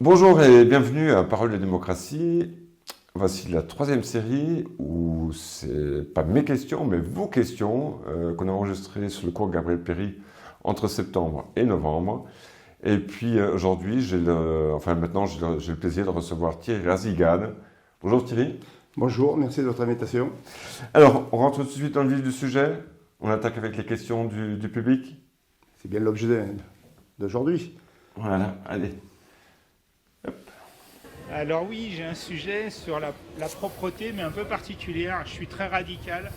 Bonjour et bienvenue à Parole de démocratie. Voici la troisième série où c'est pas mes questions, mais vos questions qu'on a enregistrées sur le cours Gabriel Péry entre septembre et novembre. Et puis aujourd'hui, maintenant j'ai le plaisir de recevoir Thierry Razigade. Bonjour Thierry. Bonjour, merci de votre invitation. Alors, on rentre tout de suite dans le vif du sujet. On attaque avec les questions du public. C'est bien l'objet d'aujourd'hui. Voilà, allez. Alors oui, j'ai un sujet sur la propreté, mais un peu particulière. Je suis très radical.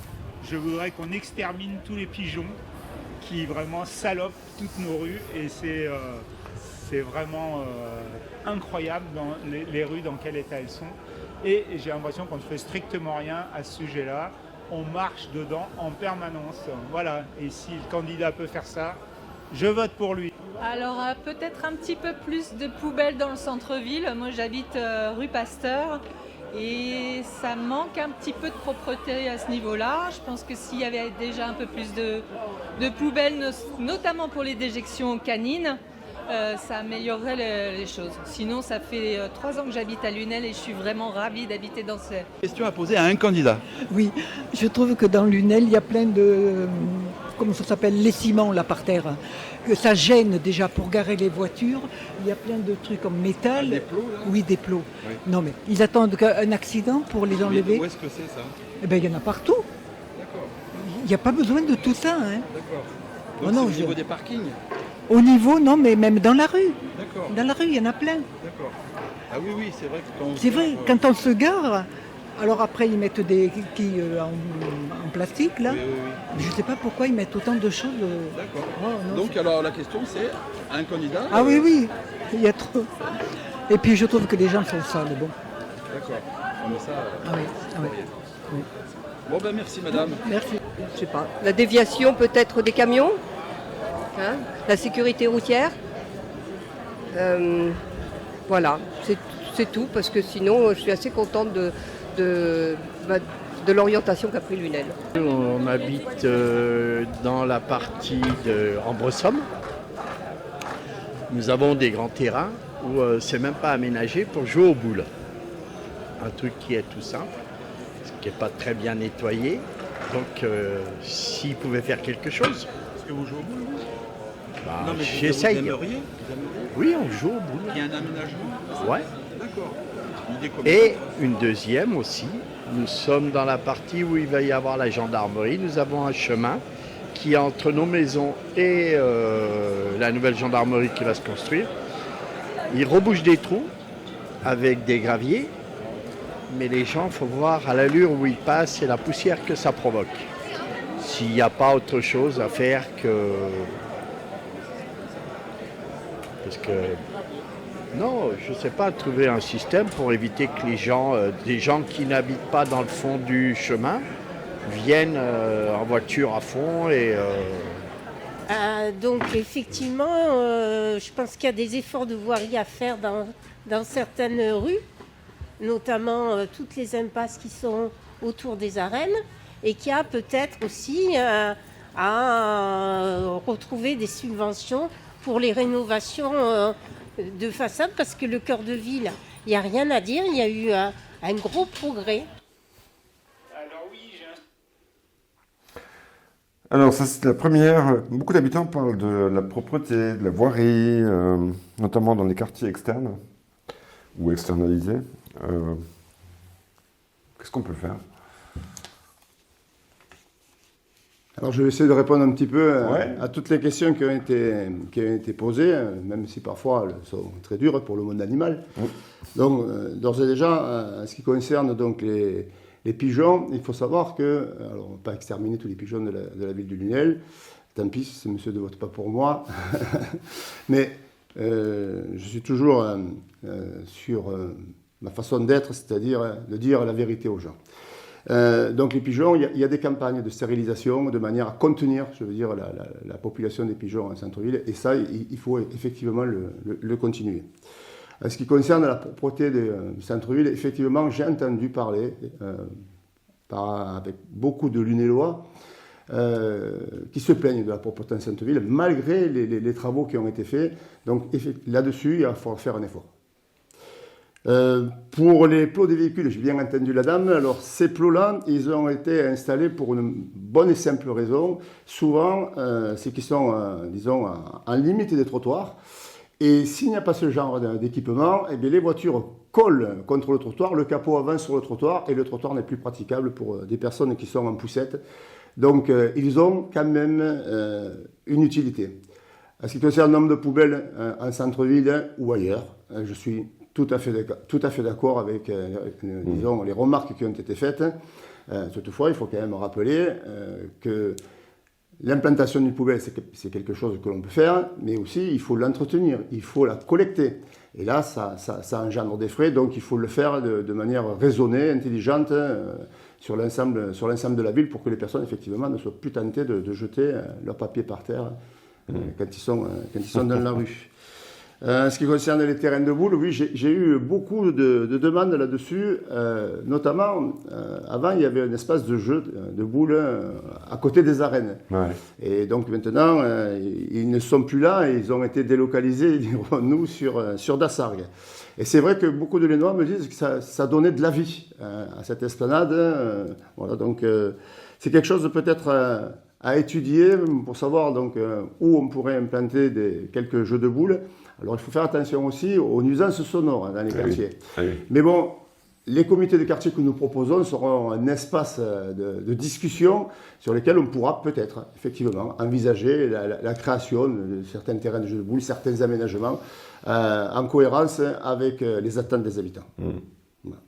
Je voudrais qu'on extermine tous les pigeons qui vraiment salopent toutes nos rues. Et c'est vraiment incroyable dans les rues dans quel état elles sont. Et j'ai l'impression qu'on ne fait strictement rien à ce sujet-là. On marche dedans en permanence. Voilà. Et si le candidat peut faire ça, je vote pour lui. Alors peut-être un petit peu plus de poubelles dans le centre-ville. Moi j'habite rue Pasteur et ça manque un petit peu de propreté à ce niveau-là. Je pense que s'il y avait déjà un peu plus de poubelles, notamment pour les déjections canines, ça améliorerait les choses. Sinon ça fait 3 ans que j'habite à Lunel et je suis vraiment ravie d'habiter dans ce... Question à poser à un candidat. Oui, je trouve que dans Lunel, il y a plein de, comment ça s'appelle, les ciments là par terre, que ça gêne déjà pour garer les voitures. Il y a plein de trucs en métal. Des plots là ? Oui, des plots. Oui. Non mais ils attendent un accident pour les enlever. Où est-ce que c'est ça ? Eh bien, il y en a partout. D'accord, Il n'y a pas besoin de tout ça. Hein. d'accord. Oh Donc non, c'est au niveau des parkings ? Au niveau, non, mais même dans la rue. D'accord, Dans la rue, il y en a plein. d'accord. Ah oui, oui, c'est vrai que quand on C'est vrai, quand on se gare, alors après ils mettent des quilles en plastique là. Oui, oui, oui. Je ne sais pas pourquoi ils mettent autant de choses. D'accord. Oh, non, Donc alors la question c'est, un candidat Ah oui, oui, il y a trop. Et puis je trouve que les gens sont sales, bon. D'accord. Ah, mais ça, Ah oui, ah oui. Oui. Bon ben merci madame. Merci. Je sais pas, la déviation peut-être des camions, hein, la sécurité routière. Voilà, c'est tout, parce que sinon je suis assez contente de l'orientation qu'a pris Lunel. On habite dans la partie de Ambresomme. Nous avons des grands terrains où c'est même pas aménagé pour jouer aux boules. Un truc qui est tout simple, qui n'est pas très bien nettoyé. Donc s'ils pouvaient faire quelque chose, Est-ce que vous jouez au boule vous ? bah, Non mais j'essaye. vous aimeriez Oui, on joue aux boules. qu'il y ait un aménagement ? Ouais. D'accord. L'idée comme Et une deuxième aussi, nous sommes dans la partie où il va y avoir la gendarmerie. Nous avons un chemin qui est entre nos maisons et la nouvelle gendarmerie qui va se construire. Il rebouche des trous avec des graviers, mais les gens, il faut voir à l'allure où ils passent et la poussière que ça provoque. S'il n'y a pas autre chose à faire que... Parce que... Non, je ne sais pas, trouver un système pour éviter que les gens, des gens qui n'habitent pas dans le fond du chemin, viennent en voiture à fond et... Donc effectivement, je pense qu'il y a des efforts de voirie à faire dans certaines rues, notamment toutes les impasses qui sont autour des arènes, et qu'il y a peut-être aussi à retrouver des subventions pour les rénovations de façade, parce que le cœur de ville, il n'y a rien à dire, il y a eu un gros progrès. Alors oui, j'ai un... Alors, ça, c'est la première. Beaucoup d'habitants parlent de la propreté, de la voirie, notamment dans les quartiers externes ou externalisés. Qu'est-ce qu'on peut faire ? Alors je vais essayer de répondre un petit peu Ouais. à toutes les questions qui ont été posées, même si parfois elles sont très dures pour le monde animal. Oui. Donc d'ores et déjà, en ce qui concerne donc les pigeons, il faut savoir que, alors on ne va pas exterminer tous les pigeons de la ville de Lunel, tant pis si monsieur ne vote pas pour moi, mais je suis toujours sur ma façon d'être, c'est-à-dire de dire la vérité aux gens. Donc les pigeons, il y a des campagnes de stérilisation de manière à contenir, je veux dire, la population des pigeons en centre-ville, et ça, il faut effectivement le continuer. En ce qui concerne la propreté du centre-ville, effectivement, j'ai entendu parler avec beaucoup de Lunélois qui se plaignent de la propreté en centre-ville, malgré les travaux qui ont été faits. Donc là-dessus, il va falloir faire un effort. Pour les plots des véhicules, j'ai bien entendu la dame, alors ces plots-là, ils ont été installés pour une bonne et simple raison. Souvent, c'est qu'ils sont, disons, en limite des trottoirs. Et s'il n'y a pas ce genre d'équipement, eh bien, les voitures collent contre le trottoir, le capot avance sur le trottoir et le trottoir n'est plus praticable pour des personnes qui sont en poussette. Donc, ils ont quand même une utilité. En ce qui concerne le nombre de poubelles en centre-ville ou ailleurs, je suis tout à fait d'accord avec disons, les remarques qui ont été faites. Toutefois, il faut quand même rappeler que l'implantation d'une poubelle, c'est quelque chose que l'on peut faire, mais aussi il faut l'entretenir, il faut la collecter. Et là, ça engendre des frais, donc il faut le faire de manière raisonnée, intelligente, sur l'ensemble de la ville, pour que les personnes, effectivement, ne soient plus tentées de jeter leur papier par terre quand ils sont dans la rue. En ce qui concerne les terrains de boules, oui, j'ai eu beaucoup de demandes là-dessus. Notamment, avant, il y avait un espace de jeu de boules à côté des arènes. Ouais. Et donc maintenant, ils ne sont plus là et ils ont été délocalisés, dirons-nous, sur Dassargues. Et c'est vrai que beaucoup de Lénois me disent que ça donnait de la vie à cette esplanade. Voilà, donc c'est quelque chose peut-être à étudier pour savoir donc, où on pourrait implanter quelques jeux de boules. Alors il faut faire attention aussi aux nuisances sonores dans les quartiers. Oui. Mais bon, les comités de quartier que nous proposons seront un espace de discussion sur lesquels on pourra peut-être effectivement envisager la création de certains terrains de jeux de boules, certains aménagements en cohérence avec les attentes des habitants. Voilà.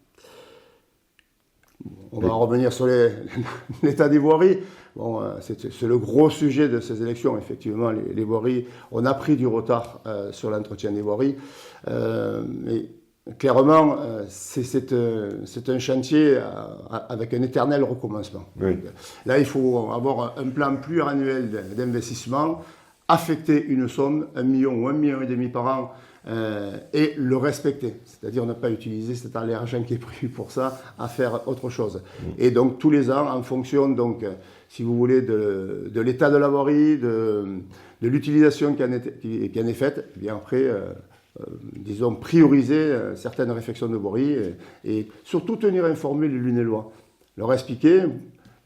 On va revenir sur l'état des voiries. Bon, c'est le gros sujet de ces élections, effectivement, les voiries. On a pris du retard sur l'entretien des voiries. Mais clairement, c'est un chantier avec un éternel recommencement. Oui. Là, il faut avoir un plan pluriannuel d'investissement, affecter une somme, 1 million ou 1,5 million par an, et le respecter. C'est-à-dire ne pas utiliser cet argent qui est prévu pour ça à faire autre chose. Et donc tous les ans, en fonction, donc, si vous voulez, de l'état de la voirie, de l'utilisation qui en est faite, eh bien après, disons, prioriser certaines réflexions de voirie et surtout tenir informés les Lunellois. Leur expliquer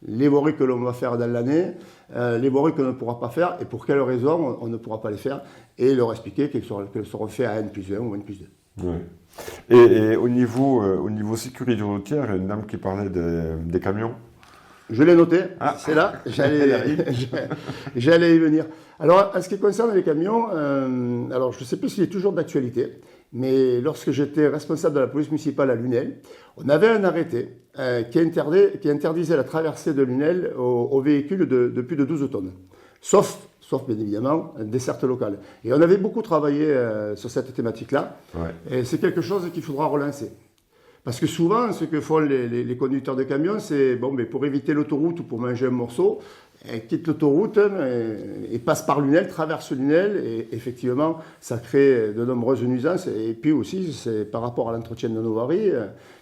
les voiries que l'on va faire dans l'année, les voiries qu'on ne pourra pas faire et pour quelles raisons on ne pourra pas les faire, et leur expliquer qu'elles seront faites à N+1 ou N+2. Ouais. Et au niveau sécurité routière, il y a une dame qui parlait des camions. Je l'ai noté, c'est là, j'allais y venir. Alors, en ce qui concerne les camions, alors je ne sais plus s'il est toujours d'actualité, mais lorsque j'étais responsable de la police municipale à Lunel, on avait un arrêté qui interdisait la traversée de Lunel aux véhicules de plus de 12 tonnes, sauf bien évidemment des dessertes locales. Et on avait beaucoup travaillé sur cette thématique-là, et c'est quelque chose qu'il faudra relancer. Parce que souvent, ce que font les conducteurs de camions, c'est, bon, mais pour éviter l'autoroute ou pour manger un morceau, ils quittent l'autoroute et passent par Lunel, traversent Lunel, et effectivement, ça crée de nombreuses nuisances. Et puis aussi, c'est par rapport à l'entretien de nos voiries,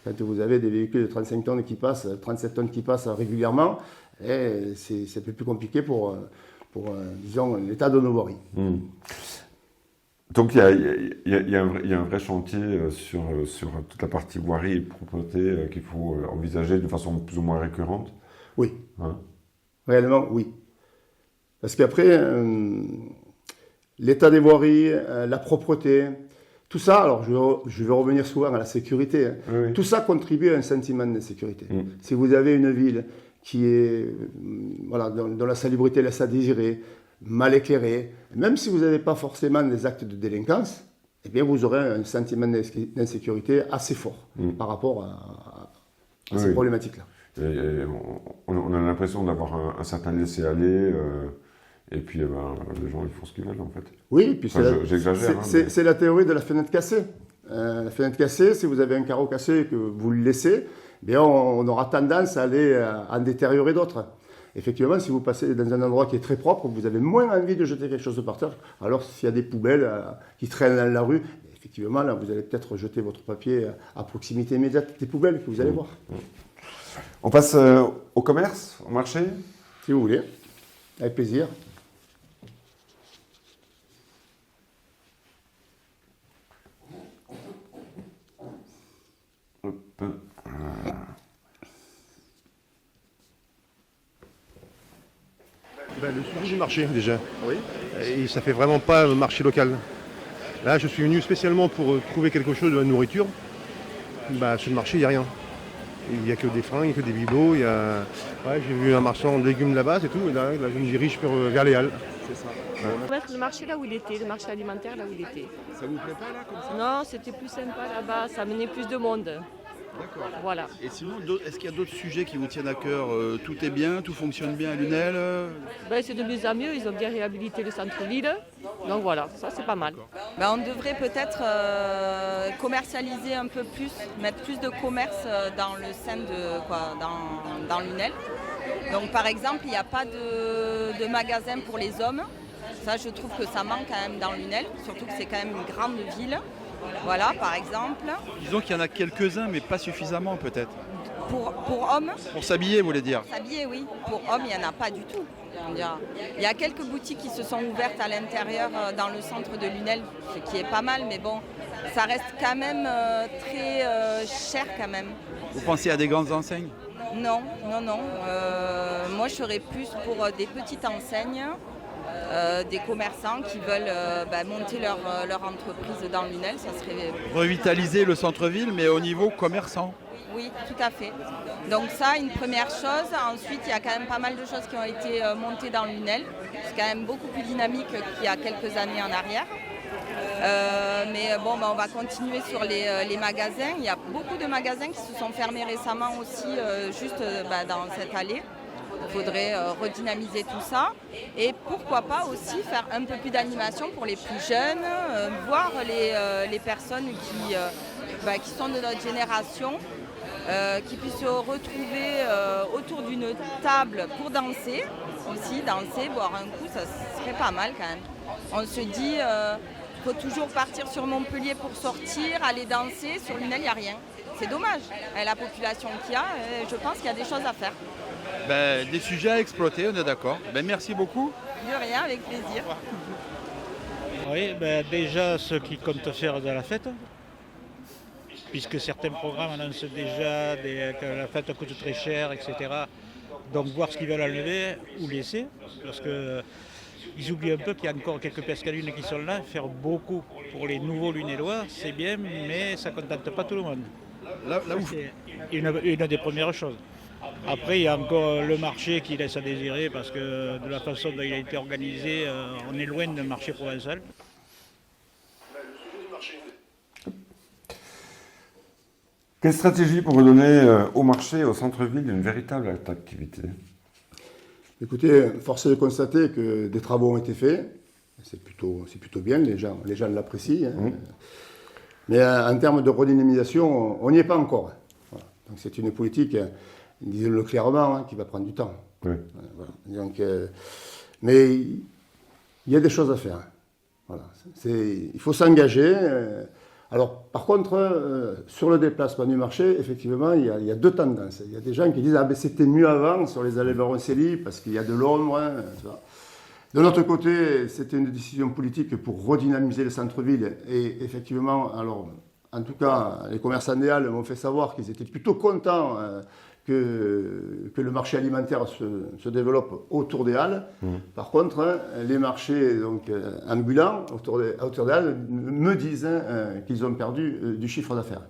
quand vous avez des véhicules de 35 tonnes qui passent, 37 tonnes qui passent régulièrement, c'est un peu plus compliqué pour disons, l'état de nos voiries. Donc il y a un vrai chantier sur toute la partie voirie et propreté qu'il faut envisager de façon plus ou moins récurrente. Oui. Hein? Réellement, oui. Parce qu'après, l'état des voiries, la propreté, tout ça, alors je vais revenir souvent à la sécurité, hein. Oui. Tout ça contribue à un sentiment d'insécurité. Si vous avez une ville qui est, voilà, dont la salubrité laisse à désirer, mal éclairé, même si vous n'avez pas forcément des actes de délinquance, eh bien vous aurez un sentiment d'insécurité assez fort par rapport à ces problématiques-là. On a l'impression d'avoir un certain laisser-aller, et puis les gens ils font ce qu'ils veulent en fait. Oui, puis j'exagère. C'est la théorie de la fenêtre cassée. La fenêtre cassée, si vous avez un carreau cassé et que vous le laissez, eh bien on aura tendance à aller en détériorer d'autres. Effectivement, si vous passez dans un endroit qui est très propre, vous avez moins envie de jeter quelque chose par terre. Alors, s'il y a des poubelles qui traînent dans la rue, effectivement, là, vous allez peut-être jeter votre papier à proximité immédiate des poubelles que vous allez voir. On passe au commerce, au marché ? Si vous voulez, avec plaisir. Hop. Le sujet du marché déjà. Oui. Et ça fait vraiment pas un marché local. Là, je suis venu spécialement pour trouver quelque chose de la nourriture. Sur le marché, il n'y a rien. Il n'y a que des fringues, il n'y a que des bibelots. J'ai vu un marchand de légumes là-bas, c'est tout. Et là, je me dirige vers les Halles. C'est ça. On va mettre le marché là où il était, le marché alimentaire là où il était. Ça vous plaît pas là comme ça? Non, c'était plus sympa là-bas, ça amenait plus de monde. D'accord. Voilà. Et sinon, est-ce qu'il y a d'autres sujets qui vous tiennent à cœur? Tout est bien, tout fonctionne bien à Lunel? C'est de mieux en mieux, ils ont bien réhabilité le centre-ville. Donc voilà, ça c'est pas mal. On devrait peut-être commercialiser un peu plus, mettre plus de commerce dans le sein dans Lunel. Donc par exemple, il n'y a pas de magasin pour les hommes. Ça, je trouve que ça manque quand même dans Lunel, surtout que c'est quand même une grande ville. Voilà, par exemple. Disons qu'il y en a quelques-uns, mais pas suffisamment peut-être. Pour hommes? Pour s'habiller, vous voulez dire? S'habiller, oui. Pour hommes, il n'y en a pas du tout. Il y a quelques boutiques qui se sont ouvertes à l'intérieur dans le centre de Lunel, ce qui est pas mal, mais bon, ça reste quand même très cher quand même. Vous pensez à des grandes enseignes? Non. Moi, je serais plus pour des petites enseignes. Des commerçants qui veulent monter leur entreprise dans Lunel, ça serait... Revitaliser le centre-ville, mais au niveau commerçant. Oui, tout à fait. Donc ça, une première chose. Ensuite, il y a quand même pas mal de choses qui ont été montées dans Lunel. C'est quand même beaucoup plus dynamique qu'il y a quelques années en arrière. On va continuer sur les magasins. Il y a beaucoup de magasins qui se sont fermés récemment aussi, dans cette allée. Il faudrait redynamiser tout ça et pourquoi pas aussi faire un peu plus d'animation pour les plus jeunes, voir les personnes qui sont de notre génération, qui puissent se retrouver autour d'une table pour danser, boire un coup, ça serait pas mal quand même. On se dit, faut toujours partir sur Montpellier pour sortir, aller danser, sur Lunel il n'y a rien. C'est dommage, avec la population qu'il y a, je pense qu'il y a des choses à faire. Des sujets à exploiter, on est d'accord. Merci beaucoup. De rien, avec plaisir. Oui, déjà ceux qui comptent faire de la fête, puisque certains programmes annoncent déjà que la fête coûte très cher, etc. Donc voir ce qu'ils veulent enlever ou laisser, parce qu'ils oublient un peu qu'il y a encore quelques pescalunes qui sont là. Faire beaucoup pour les nouveaux Lunélois, c'est bien, mais ça ne contente pas tout le monde. C'est une des premières choses. Après, il y a encore le marché qui laisse à désirer parce que de la façon dont il a été organisé, on est loin d'un marché provençal. Quelle stratégie pour redonner au marché et au centre-ville une véritable attractivité? Écoutez, force est de constater que des travaux ont été faits. C'est plutôt bien, les gens l'apprécient. Mais en termes de redynamisation, on n'y est pas encore. Voilà. Donc c'est une politique, disons-le clairement, qui va prendre du temps. Oui. Voilà. Donc, mais il y a des choses à faire. Voilà. Il faut s'engager. Alors, par contre, sur le déplacement du marché, effectivement, il y a deux tendances. Il y a des gens qui disent « c'était mieux avant sur les allées Baroncelli parce qu'il y a de l'ombre. » De notre côté, c'était une décision politique pour redynamiser le centre-ville. Et effectivement, alors, en tout cas, les commerçants des Halles m'ont fait savoir qu'ils étaient plutôt contents que le marché alimentaire se développe autour des Halles. Par contre, les marchés ambulants autour des Halles me disent qu'ils ont perdu du chiffre d'affaires.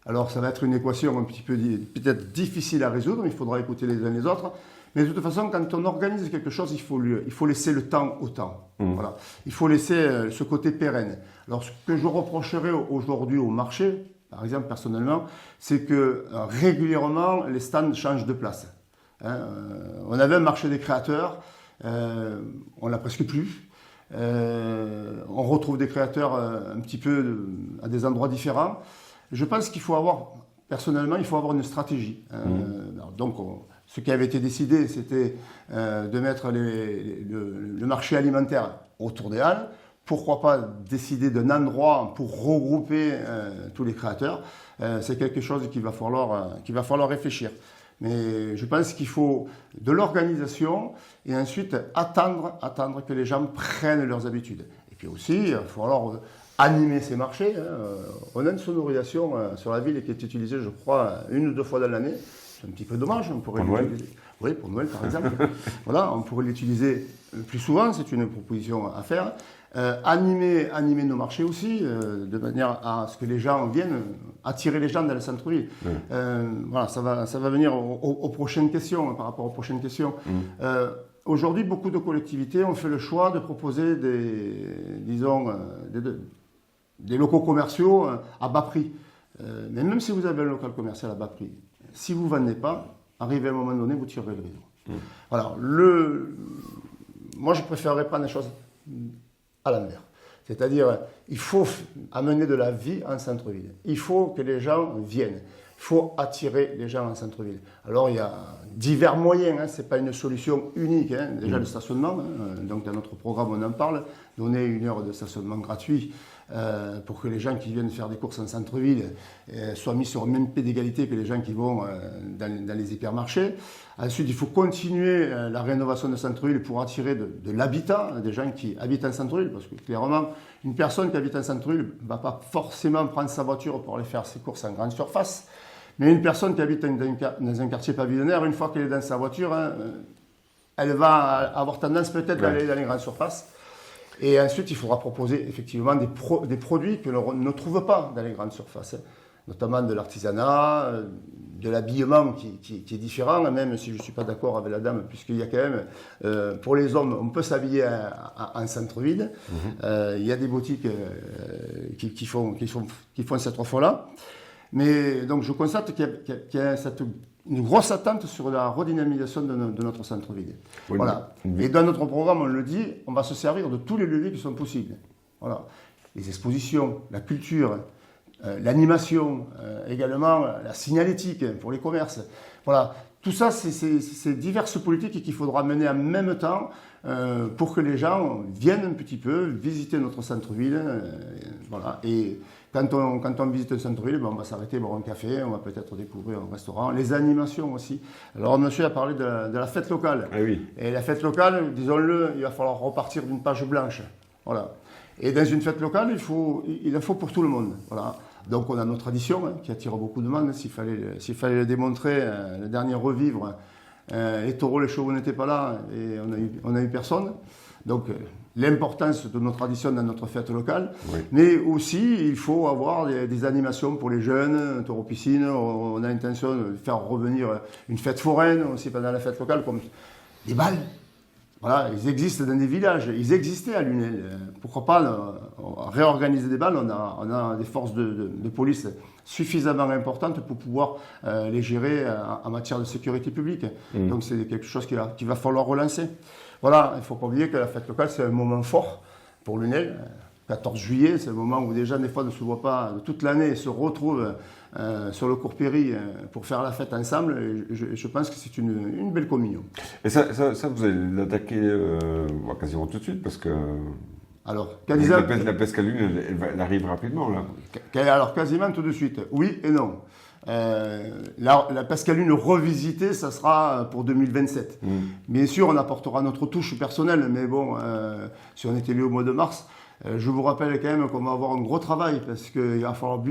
Alors, ça va être une équation un petit peu peut-être difficile à résoudre, il faudra écouter les uns les autres. Mais de toute façon, quand on organise quelque chose, il faut laisser le temps au temps. Voilà. Il faut laisser ce côté pérenne. Alors, ce que je reprocherais aujourd'hui au marché, par exemple, personnellement, c'est que régulièrement, les stands changent de place. On avait un marché des créateurs, on l'a presque plus. On retrouve des créateurs un petit peu à des endroits différents. Je pense qu'il faut avoir, personnellement, une stratégie. Donc, ce qui avait été décidé, c'était de mettre le marché alimentaire autour des Halles. Pourquoi pas décider d'un endroit pour regrouper tous les créateurs? C'est quelque chose qu'il va falloir réfléchir. Mais je pense qu'il faut de l'organisation et ensuite attendre que les gens prennent leurs habitudes. Et puis aussi, il va falloir animer ces marchés. On a une sonorisation sur la ville qui est utilisée, je crois, 1 ou 2 fois dans l'année. C'est un petit peu dommage. On pourrait pour Noël. Oui, pour Noël par exemple. Voilà, on pourrait l'utiliser plus souvent, c'est une proposition à faire. Animer nos marchés aussi, de manière à ce que les gens viennent, attirer les gens dans le centre-ville. Voilà, ça va venir aux prochaines questions, par rapport aux prochaines questions. Aujourd'hui, beaucoup de collectivités ont fait le choix de proposer des locaux commerciaux à bas prix. Mais même si vous avez un local commercial à bas prix, si vous ne vendez pas, arrivé à un moment donné, vous tirez le rideau. Alors, moi, je préférerais prendre les choses à l'envers. C'est-à-dire, il faut amener de la vie en centre-ville. Il faut que les gens viennent. Il faut attirer les gens en centre-ville. Alors, il y a divers moyens. Ce n'est pas une solution unique. Déjà, le stationnement. Donc, dans notre programme, on en parle. Donner 1 heure de stationnement gratuit pour que les gens qui viennent faire des courses en centre-ville soient mis sur le même pied d'égalité que les gens qui vont dans les hypermarchés. Ensuite, il faut continuer la rénovation de centre-ville pour attirer de l'habitat, des gens qui habitent en centre-ville, parce que clairement, une personne qui habite en centre-ville ne va pas forcément prendre sa voiture pour aller faire ses courses en grande surface. Mais une personne qui habite dans un quartier pavillonnaire, une fois qu'elle est dans sa voiture, elle va avoir tendance peut-être d'aller dans les grandes surfaces. Et ensuite, il faudra proposer effectivement des produits que l'on ne trouve pas dans les grandes surfaces, notamment de l'artisanat, de l'habillement qui est différent, même si je ne suis pas d'accord avec la dame, puisqu'il y a quand même, pour les hommes, on peut s'habiller en centre-ville. Il y a des boutiques qui font cette offre-là. Mais donc je constate qu'il y a une grosse attente sur la redynamisation de notre centre-ville. Oui, voilà. Et dans notre programme, on le dit, on va se servir de tous les leviers qui sont possibles. Voilà. Les expositions, la culture, l'animation, également la signalétique pour les commerces. Voilà. Tout ça, c'est diverses politiques qu'il faudra mener en même temps pour que les gens viennent un petit peu visiter notre centre-ville. Voilà. Et quand on visite un centre-ville, on va s'arrêter boire un café, on va peut-être découvrir un restaurant. Les animations aussi. Alors, monsieur a parlé de la fête locale. Ah oui. Et la fête locale, disons-le, il va falloir repartir d'une page blanche. Voilà. Et dans une fête locale, il en faut pour tout le monde. Voilà. Donc, on a nos traditions qui attirent beaucoup de monde. S'il fallait le démontrer, le dernier revivre, les taureaux, les chevaux n'étaient pas là et on n'a eu personne. Donc, l'importance de nos traditions dans notre fête locale. Oui. Mais aussi, il faut avoir des animations pour les jeunes, taureau-piscine. On a l'intention de faire revenir une fête foraine aussi pendant la fête locale, comme des balles. Voilà, ils existent dans des villages. Ils existaient à Lunel. Pourquoi pas réorganiser des balles? On a des forces de police suffisamment importantes pour pouvoir les gérer en matière de sécurité publique. Donc, c'est quelque chose qu'il va falloir relancer. Voilà, il ne faut pas oublier que la fête locale, c'est un moment fort pour Lunel. 14 juillet, c'est le moment où des gens, des fois, ne se voient pas de toute l'année et se retrouvent sur le cours Péry pour faire la fête ensemble. Et je pense que c'est une belle communion. Et ça vous allez l'attaquer quasiment tout de suite, parce que alors, la pesque à Lunel, elle arrive rapidement, là. Alors, quasiment tout de suite, oui et non. La pesque à Lune revisitée, ça sera pour 2027. Bien sûr, on apportera notre touche personnelle, mais bon, si on était lié au mois de mars, je vous rappelle quand même qu'on va avoir un gros travail, parce qu'il va falloir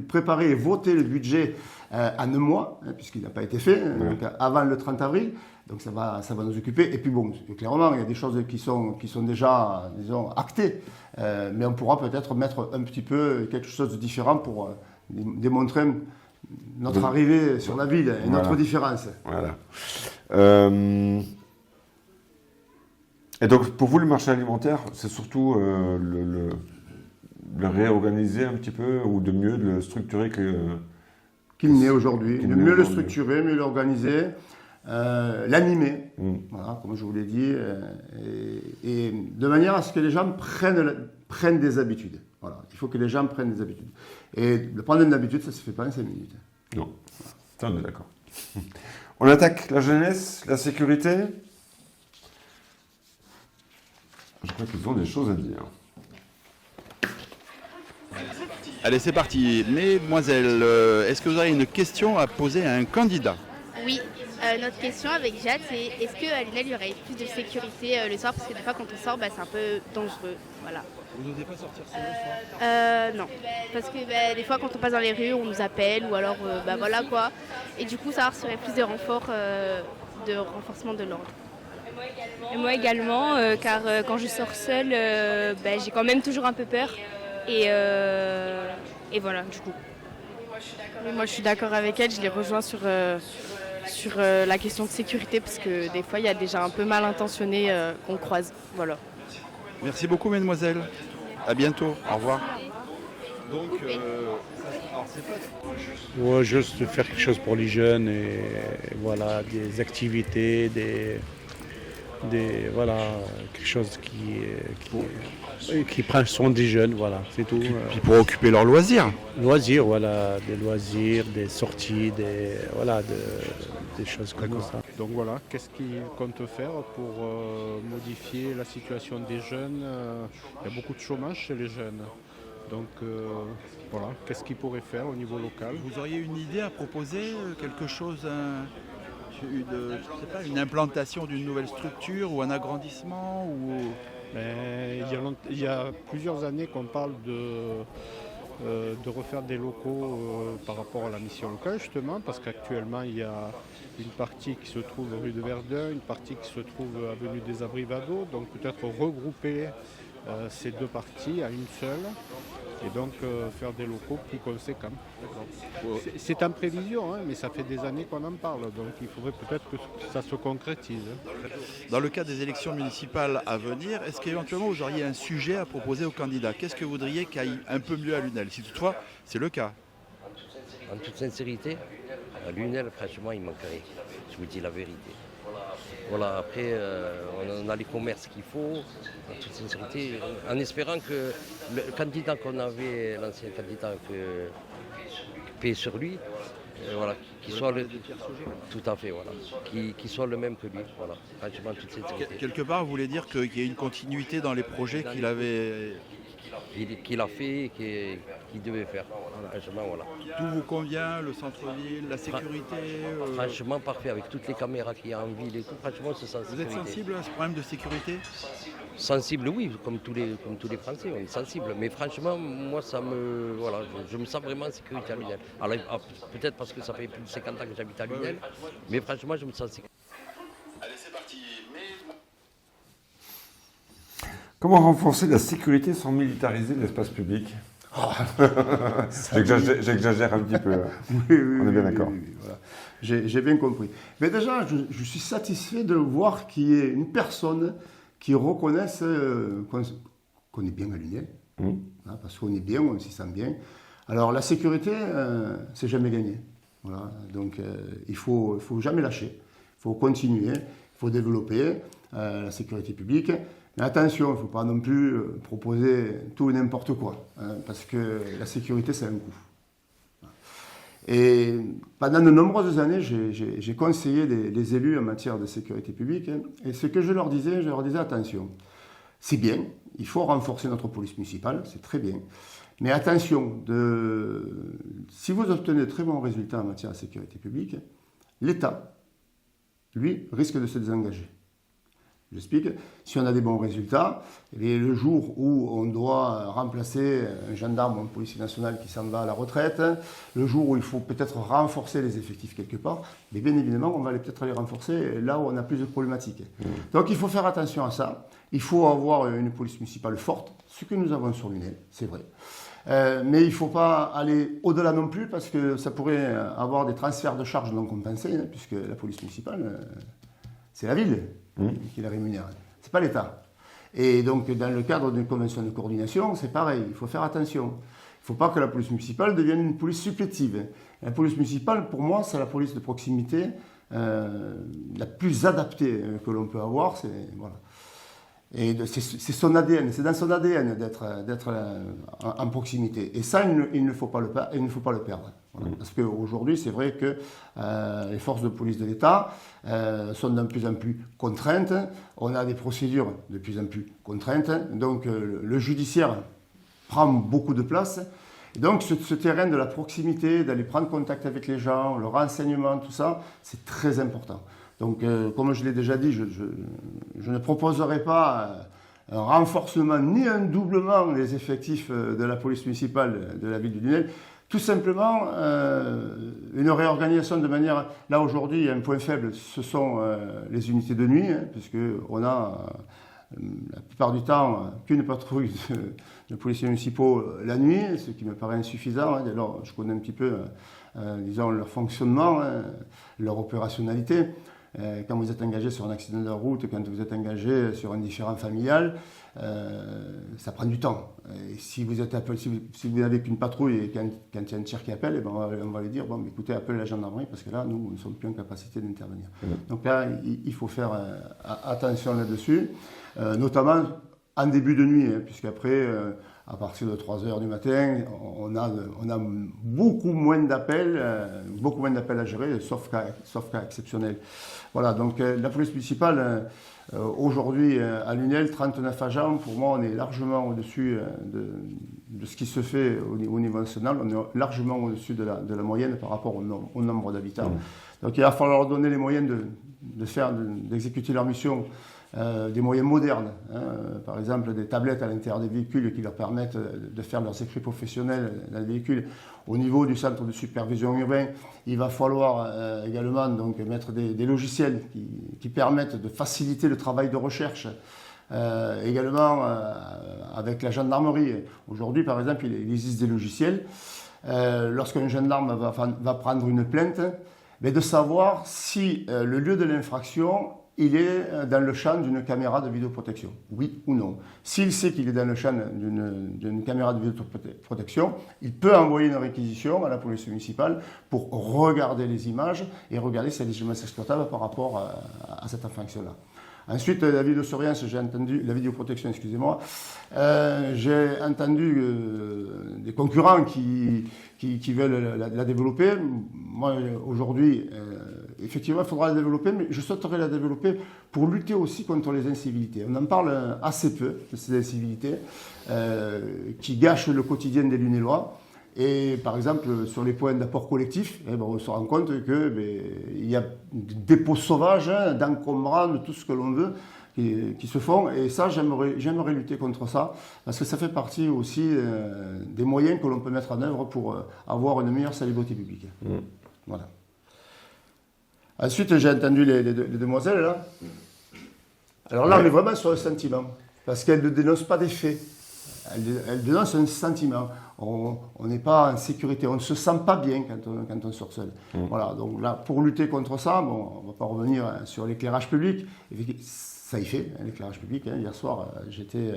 préparer et voter le budget en 1 mois, puisqu'il n'a pas été fait, donc avant le 30 avril. Donc ça va nous occuper. Et puis bon, clairement, il y a des choses qui sont déjà, disons, actées, mais on pourra peut-être mettre un petit peu quelque chose de différent pour démontrer notre arrivée sur la ville et notre différence. Voilà. Et donc, pour vous, le marché alimentaire, c'est surtout le réorganiser un petit peu, ou de mieux le structurer qu'il n'est aujourd'hui. De mieux le structurer, mieux l'organiser, l'animer, voilà, comme je vous l'ai dit, et de manière à ce que les gens prennent des habitudes. Voilà. Il faut que les gens prennent des habitudes. Et de prendre une habitude, ça ne se fait pas en 5 minutes. Non, ça on est d'accord. On attaque la jeunesse, la sécurité. Je crois qu'ils ont des choses à dire. Allez, c'est parti. Mesdemoiselles, est-ce que vous avez une question à poser à un candidat? Oui, notre question avec Jade, c'est est-ce qu'à Lunel, il y aurait plus de sécurité le soir? Parce que des fois, quand on sort, c'est un peu dangereux. Voilà. Vous n'osez pas sortir seul le soir? Non, parce que des fois quand on passe dans les rues, on nous appelle ou alors voilà quoi. Et du coup, ça serait plus de renforcement de l'ordre. Et moi également, car quand je sors seule, j'ai quand même toujours un peu peur. Et voilà, du coup. Oui, moi je suis d'accord avec elle, je les rejoins sur la question de sécurité parce que des fois il y a déjà un peu mal intentionnés qu'on croise. Voilà. Merci beaucoup, mesdemoiselles. À bientôt. Au revoir. Donc, alors c'est pas... Ouais, juste faire quelque chose pour les jeunes et voilà, des activités, voilà, quelque chose qui prend soin des jeunes, voilà, c'est tout. Puis pour occuper leurs loisirs. Loisirs, voilà, des loisirs, des sorties, des choses comme ça. Donc voilà, qu'est-ce qu'il compte faire pour modifier la situation des jeunes? Il y a beaucoup de chômage chez les jeunes. Donc voilà, qu'est-ce qu'il pourrait faire au niveau local? Vous auriez une idée à proposer, quelque chose, une implantation d'une nouvelle structure ou un agrandissement ou... Il y a plusieurs années qu'on parle de refaire des locaux par rapport à la mission locale justement, parce qu'actuellement il y a une partie qui se trouve rue de Verdun, une partie qui se trouve avenue des Abrivado, donc peut-être regrouper ces deux parties à une seule et donc faire des locaux plus conséquents. C'est en prévision, hein, mais ça fait des années qu'on en parle, donc il faudrait peut-être que ça se concrétise. Dans le cas des élections municipales à venir, est-ce qu'éventuellement vous auriez un sujet à proposer aux candidats? Qu'est-ce que vous voudriez qu'il aille un peu mieux à Lunel, si toutefois c'est le cas? En toute sincérité, à Lunel, franchement, il manquerait. Je vous dis la vérité. Voilà, après, on a les commerces qu'il faut, en toute sincérité, en espérant que le candidat qu'on avait, l'ancien candidat que paie sur lui, voilà, qu'il soit le... Tout à fait, voilà. Qu'il soit le même que lui, voilà. Franchement, en toute sincérité. Quelque part, vous voulez dire qu'il y a une continuité dans les projets qu'il avait... Qu'il a fait et qu'il devait faire. Franchement, voilà. Tout vous convient, le centre-ville, la sécurité Franchement, parfait, avec toutes les caméras qu'il y a en ville et tout, franchement, c'est ça. Vous êtes sensible à ce problème de sécurité? Sensible, oui, comme tous les Français, on est sensible. Mais franchement, moi, voilà, je me sens vraiment en sécurité à Lunel. Alors, peut-être parce que ça fait plus de 50 ans que j'habite à Lunel, mais franchement, je me sens en sécurité. Allez, c'est parti. Comment renforcer la sécurité sans militariser l'espace public? J'exagère un petit peu. Oui, on est bien d'accord. Oui, voilà. J'ai bien compris. Mais déjà, je suis satisfait de voir qu'il y ait une personne qui reconnaisse qu'on est bien à Lunel, hein, parce qu'on est bien, on s'y sent bien. Alors la sécurité, c'est jamais gagné. Voilà. Donc il faut jamais lâcher, il faut continuer, il faut développer la sécurité publique. Mais attention, il ne faut pas non plus proposer tout et n'importe quoi, hein, parce que la sécurité, c'est un coût. Et pendant de nombreuses années, j'ai conseillé les élus en matière de sécurité publique, hein, et ce que je leur disais attention, c'est bien, il faut renforcer notre police municipale, c'est très bien, mais attention, si vous obtenez de très bons résultats en matière de sécurité publique, l'État, lui, risque de se désengager. J'explique, si on a des bons résultats, et le jour où on doit remplacer un gendarme ou un policier national qui s'en va à la retraite, le jour où il faut peut-être renforcer les effectifs quelque part, mais bien évidemment, on va peut-être les renforcer là où on a plus de problématiques. Donc il faut faire attention à ça. Il faut avoir une police municipale forte, ce que nous avons sur Lunel, c'est vrai. Mais il ne faut pas aller au-delà non plus, parce que ça pourrait avoir des transferts de charges non compensés, hein, puisque la police municipale, c'est la ville qui la rémunère, ce n'est pas l'État. Et donc, dans le cadre d'une convention de coordination, c'est pareil, il faut faire attention. Il ne faut pas que la police municipale devienne une police supplétive. La police municipale, pour moi, c'est la police de proximité la plus adaptée que l'on peut avoir. Voilà. Et c'est son ADN, c'est dans son ADN d'être en proximité. Et ça, il ne faut pas le perdre. Voilà. Parce qu'aujourd'hui, c'est vrai que les forces de police de l'État sont de plus en plus contraintes. On a des procédures de plus en plus contraintes. Donc, le judiciaire prend beaucoup de place. Et donc, ce terrain de la proximité, d'aller prendre contact avec les gens, le renseignement, tout ça, c'est très important. Donc, comme je l'ai déjà dit, je ne proposerai pas un renforcement ni un doublement des effectifs de la police municipale de la ville du Lunel. Tout simplement, une réorganisation de manière... Là, aujourd'hui, il y a un point faible, ce sont les unités de nuit, puisqu'on a la plupart du temps qu'une patrouille de policiers municipaux la nuit, ce qui me paraît insuffisant. Alors, je connais un petit peu, disons, leur fonctionnement, leur opérationnalité. Quand vous êtes engagé sur un accident de route, quand vous êtes engagé sur un différend familial, ça prend du temps. Et si vous n'avez qu'une patrouille et quand il y a un tir qui appelle, ben on va lui dire, bon, écoutez, appelez la gendarmerie parce que là, nous ne sommes plus en capacité d'intervenir. Donc là, il faut faire attention là-dessus, notamment en début de nuit, puisqu'après, à partir de 3 h du matin, on a beaucoup moins d'appels à gérer, sauf cas exceptionnels. Voilà, donc la police municipale, aujourd'hui à Lunel, 39 agents, pour moi on est largement au-dessus de ce qui se fait au niveau national, on est largement au-dessus de la moyenne par rapport au nombre d'habitants. Donc il va falloir leur donner les moyens d'exécuter leur mission. Des moyens modernes, par exemple des tablettes à l'intérieur des véhicules qui leur permettent de faire leurs écrits professionnels dans les véhicules. Au niveau du centre de supervision urbain, il va falloir également donc, mettre des logiciels qui permettent de faciliter le travail de recherche. Également avec la gendarmerie. Aujourd'hui, par exemple, il existe des logiciels. Lorsqu'un gendarme va prendre une plainte, mais de savoir si le lieu de l'infraction il est dans le champ d'une caméra de vidéoprotection, oui ou non. S'il sait qu'il est dans le champ d'une caméra de vidéoprotection, il peut envoyer une réquisition à la police municipale pour regarder les images et regarder si elle est légitimement exploitable par rapport à cette infraction-là. Ensuite, la vidéosurveillance, j'ai entendu, la vidéoprotection, excusez-moi, j'ai entendu des concurrents qui veulent la développer. Moi, aujourd'hui, effectivement, il faudra la développer, mais je souhaiterais la développer pour lutter aussi contre les incivilités. On en parle assez peu de ces incivilités qui gâchent le quotidien des Lunélois. Et par exemple, sur les points d'apport collectif, on se rend compte qu'il y a des dépôts sauvages, d'encombrants, de tout ce que l'on veut, qui se font. Et ça, j'aimerais lutter contre ça, parce que ça fait partie aussi des moyens que l'on peut mettre en œuvre pour avoir une meilleure salubrité publique. Voilà. Ensuite, j'ai entendu les demoiselles, là. Alors là, on est vraiment sur le sentiment, parce qu'elles ne dénoncent pas des faits. Elles dénoncent un sentiment. On n'est pas en sécurité, on ne se sent pas bien quand on sort seul. Voilà, donc là, pour lutter contre ça, bon, on ne va pas revenir sur l'éclairage public. Ça y fait, l'éclairage public. Hier soir, j'étais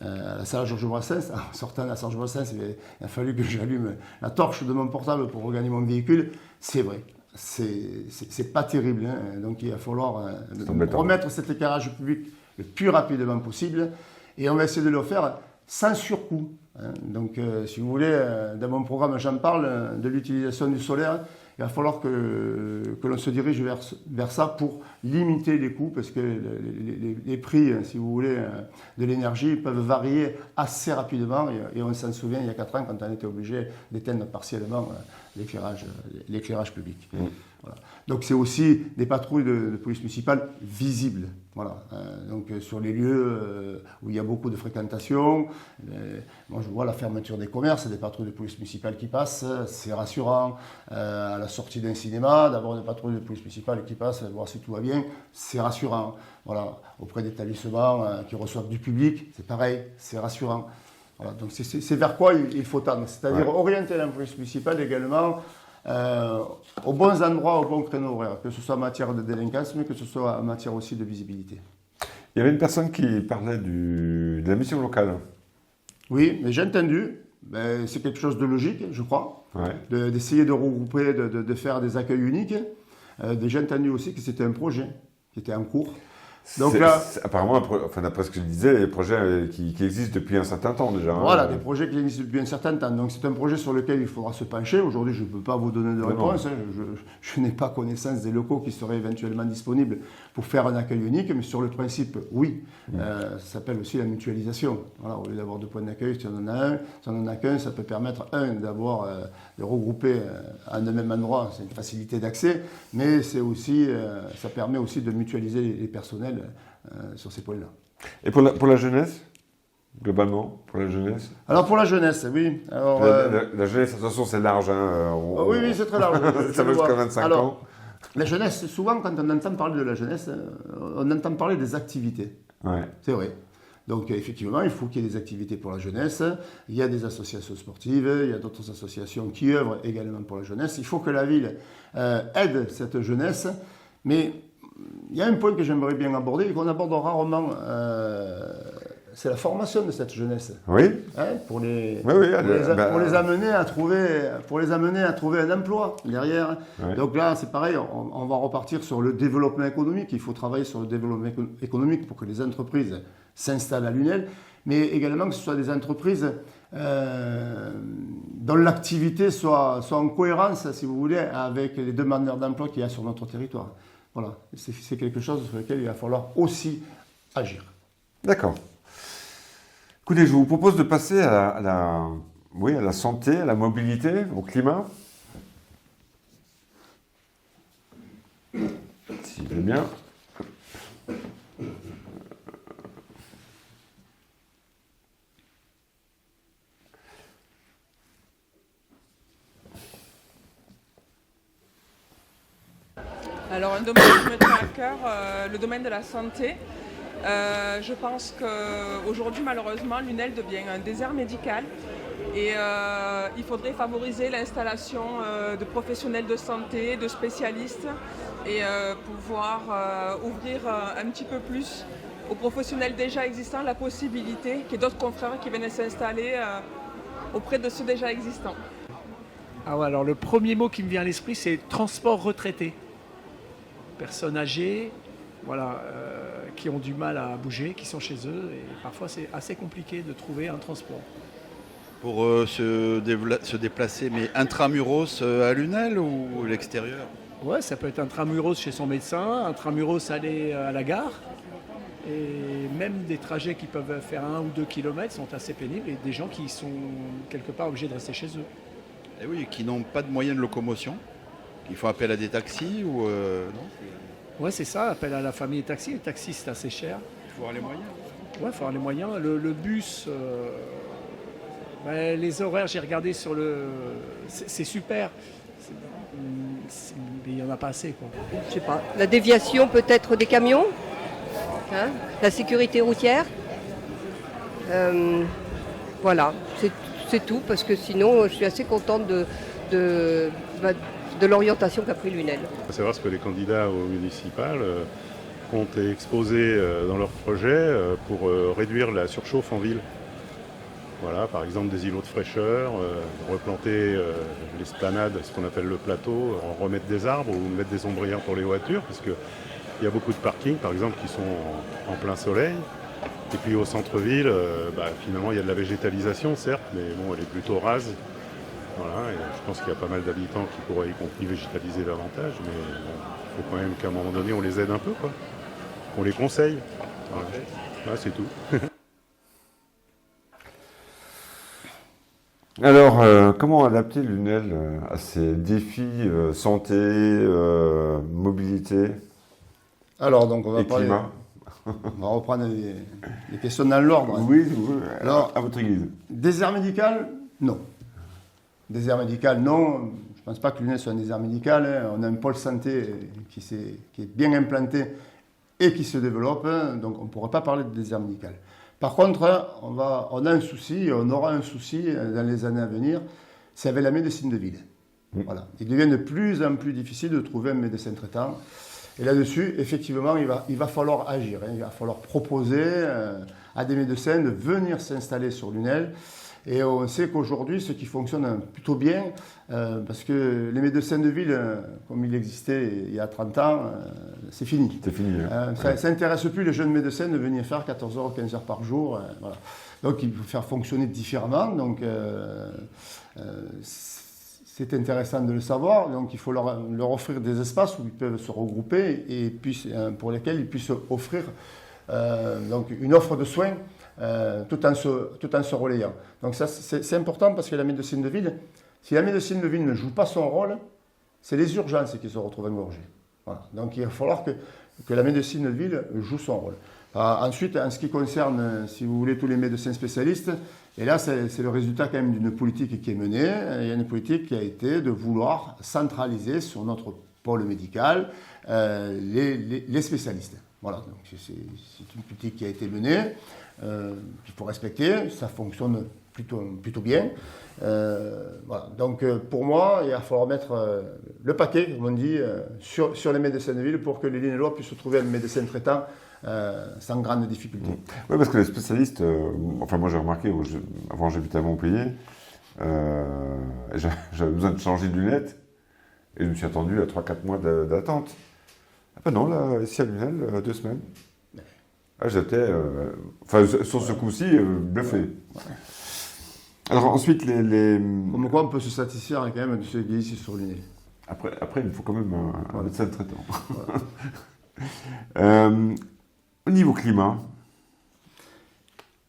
à la salle Georges Brassens. En sortant de la salle Georges Brassens, il a fallu que j'allume la torche de mon portable pour regagner mon véhicule. C'est vrai. C'est pas terrible, donc il va falloir remettre cet éclairage public le plus rapidement possible et on va essayer de le faire sans surcoût. Donc si vous voulez, dans mon programme j'en parle de l'utilisation du solaire. Il va falloir que l'on se dirige vers ça pour limiter les coûts, parce que les prix, si vous voulez, de l'énergie peuvent varier assez rapidement. Et on s'en souvient, il y a 4 ans, quand on était obligé d'éteindre partiellement l'éclairage public. Voilà. Donc c'est aussi des patrouilles de police municipale visibles. Voilà. Donc sur les lieux où il y a beaucoup de fréquentation, moi je vois la fermeture des commerces, des patrouilles de police municipale qui passent, c'est rassurant. À la sortie d'un cinéma, d'avoir des patrouilles de police municipale qui passent, voir si tout va bien, c'est rassurant. Voilà. Auprès des établissements qui reçoivent du public, c'est pareil, c'est rassurant. Voilà. Donc c'est vers quoi il faut tendre, c'est-à-dire orienter la police municipale également aux bons endroits, aux bons créneaux horaires, que ce soit en matière de délinquance, mais que ce soit en matière aussi de visibilité. Il y avait une personne qui parlait de la mission locale. Oui, mais j'ai entendu, c'est quelque chose de logique, je crois, d'essayer de regrouper, de faire des accueils uniques. J'ai entendu aussi que c'était un projet qui était en cours. Donc là, apparemment, d'après ce que je disais, des projets qui existent depuis un certain temps déjà. Voilà, des projets qui existent depuis un certain temps. Donc c'est un projet sur lequel il faudra se pencher. Aujourd'hui, je ne peux pas vous donner de réponse. Je n'ai pas connaissance des locaux qui seraient éventuellement disponibles pour faire un accueil unique. Mais sur le principe, oui. Ça s'appelle aussi la mutualisation. Voilà, au lieu d'avoir 2 points d'accueil, si on en a un, si on n'en a qu'un, ça peut permettre, de regrouper à un même endroit. C'est une facilité d'accès. Mais c'est aussi, ça permet aussi de mutualiser les personnels sur ces points-là. Et pour la jeunesse, globalement, pour la jeunesse? Alors pour la jeunesse, oui. Alors, la jeunesse, de toute façon, c'est large. Hein. Oui, c'est très large. Ça va jusqu'à 25 ans. La jeunesse, souvent, quand on entend parler de la jeunesse, on entend parler des activités. Ouais. C'est vrai. Donc, effectivement, il faut qu'il y ait des activités pour la jeunesse. Il y a des associations sportives, il y a d'autres associations qui œuvrent également pour la jeunesse. Il faut que la ville aide cette jeunesse. Mais il y a un point que j'aimerais bien aborder et qu'on aborde rarement. C'est la formation de cette jeunesse. Oui. Hein, pour les amener à trouver un emploi derrière. Ouais. Donc là, c'est pareil, on va repartir sur le développement économique. Il faut travailler sur le développement économique pour que les entreprises s'installent à Lunel, mais également que ce soit des entreprises dont l'activité soit en cohérence, si vous voulez, avec les demandeurs d'emploi qu'il y a sur notre territoire. Voilà, c'est quelque chose sur lequel il va falloir aussi agir. D'accord. Écoutez, je vous propose de passer à la santé, à la mobilité, au climat. S'il veut bien. Alors un domaine qui me tient à cœur, le domaine de la santé. Je pense qu'aujourd'hui, malheureusement, Lunel devient un désert médical et il faudrait favoriser l'installation de professionnels de santé, de spécialistes et pouvoir ouvrir un petit peu plus aux professionnels déjà existants la possibilité qu'il y ait d'autres confrères qui viennent s'installer auprès de ceux déjà existants. Ah ouais, alors le premier mot qui me vient à l'esprit, c'est transport retraité. Personnes âgées, voilà, qui ont du mal à bouger, qui sont chez eux, et parfois c'est assez compliqué de trouver un transport. Pour se déplacer, mais intramuros à Lunel ou l'extérieur? Ouais, ça peut être intramuros chez son médecin, intramuros aller à la gare, et même des trajets qui peuvent faire 1 ou 2 kilomètres sont assez pénibles, et des gens qui sont quelque part obligés de rester chez eux. Et oui, qui n'ont pas de moyens de locomotion. Il faut appel à des taxis ou non? Ouais, c'est ça, appel à la famille et taxi. Les taxis, c'est assez cher. Il faut avoir les moyens. Ouais, il faut avoir les moyens. Le bus, les horaires, j'ai regardé sur le... C'est super. Mais il n'y en a pas assez, quoi. Je sais pas. La déviation peut-être des camions, hein, la sécurité routière. Voilà, c'est tout, parce que sinon, je suis assez contente de l'orientation qu'a pris Lunel. Il faut savoir ce que les candidats aux municipales comptent exposer dans leur projet pour réduire la surchauffe en ville. Voilà, par exemple des îlots de fraîcheur, replanter l'esplanade, ce qu'on appelle le plateau, remettre des arbres ou mettre des ombrières pour les voitures, parce qu'il y a beaucoup de parkings, par exemple, qui sont en plein soleil. Et puis au centre-ville, finalement, il y a de la végétalisation, certes, mais bon, elle est plutôt rase. Voilà, et je pense qu'il y a pas mal d'habitants qui pourraient y compris végétaliser davantage, mais il faut quand même qu'à un moment donné, on les aide un peu, quoi. On les conseille. Voilà, c'est tout. Alors, comment adapter Lunel à ces défis santé, mobilité? Alors, donc, on va reprendre les questions dans l'ordre. Oui, alors, à votre guise. Désert médical, non. Désert médical, non. Je ne pense pas que Lunel soit un désert médical. Hein. On a un pôle santé qui est bien implanté et qui se développe. Donc, on ne pourrait pas parler de désert médical. Par contre, on a un souci, on aura un souci dans les années à venir, c'est avec la médecine de ville. Voilà. Il devient de plus en plus difficile de trouver un médecin traitant. Et là-dessus, effectivement, il va falloir agir. Hein. Il va falloir proposer à des médecins de venir s'installer sur Lunel. Et on sait qu'aujourd'hui, ce qui fonctionne plutôt bien, parce que les médecins de ville, comme il existait il y a 30 ans, c'est fini. C'est fini. Hein. Ça n'intéresse plus les jeunes médecins de venir faire 14 heures ou 15 heures par jour. Voilà. Donc il faut faire fonctionner différemment. Donc c'est intéressant de le savoir. Donc il faut leur offrir des espaces où ils peuvent se regrouper et pour lesquels ils puissent offrir donc une offre de soins. Tout en se relayant. Donc ça, c'est important parce que la médecine de ville, si la médecine de ville ne joue pas son rôle, c'est les urgences qui se retrouvent engorgées. Voilà. Donc il va falloir que la médecine de ville joue son rôle. Ensuite, en ce qui concerne, si vous voulez, tous les médecins spécialistes, et là, c'est le résultat quand même d'une politique qui est menée. Il y a une politique qui a été de vouloir centraliser sur notre pôle médical les spécialistes. Voilà, donc c'est une politique qui a été menée, qu'il faut respecter, ça fonctionne plutôt bien. Voilà. Donc pour moi, il va falloir mettre le paquet, comme on dit, sur les médecins de ville pour que les Linellois puissent trouver un médecin traitant sans grande difficulté. Oui, parce que les spécialistes, enfin moi j'ai remarqué, avant j'habitais à Montpellier, j'avais besoin de changer de lunettes et je me suis attendu à 3-4 mois d'attente. Ah ben non, là, ici à Lunel, 2 semaines. Ah, j'étais, sur ce coup-ci, bluffé. Ouais. Alors ensuite, Comme quoi on peut se satisfaire quand même de ce qui est ici sur Lunel. Après, il faut quand même un médecin traitant. Voilà. Au niveau climat.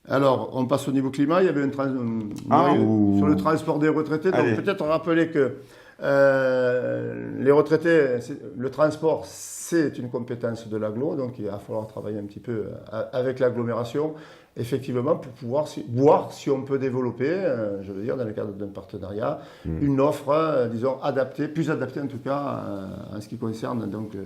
Alors, on passe au niveau climat. Il y avait sur le transport des retraités. Donc peut-être rappeler que les retraités, le transport, c'est une compétence de l'agglo. Donc il va falloir travailler un petit peu avec l'agglomération, effectivement, pour pouvoir voir si on peut développer, je veux dire, dans le cadre d'un partenariat, une offre, disons, adaptée, plus adaptée en tout cas, en ce qui concerne donc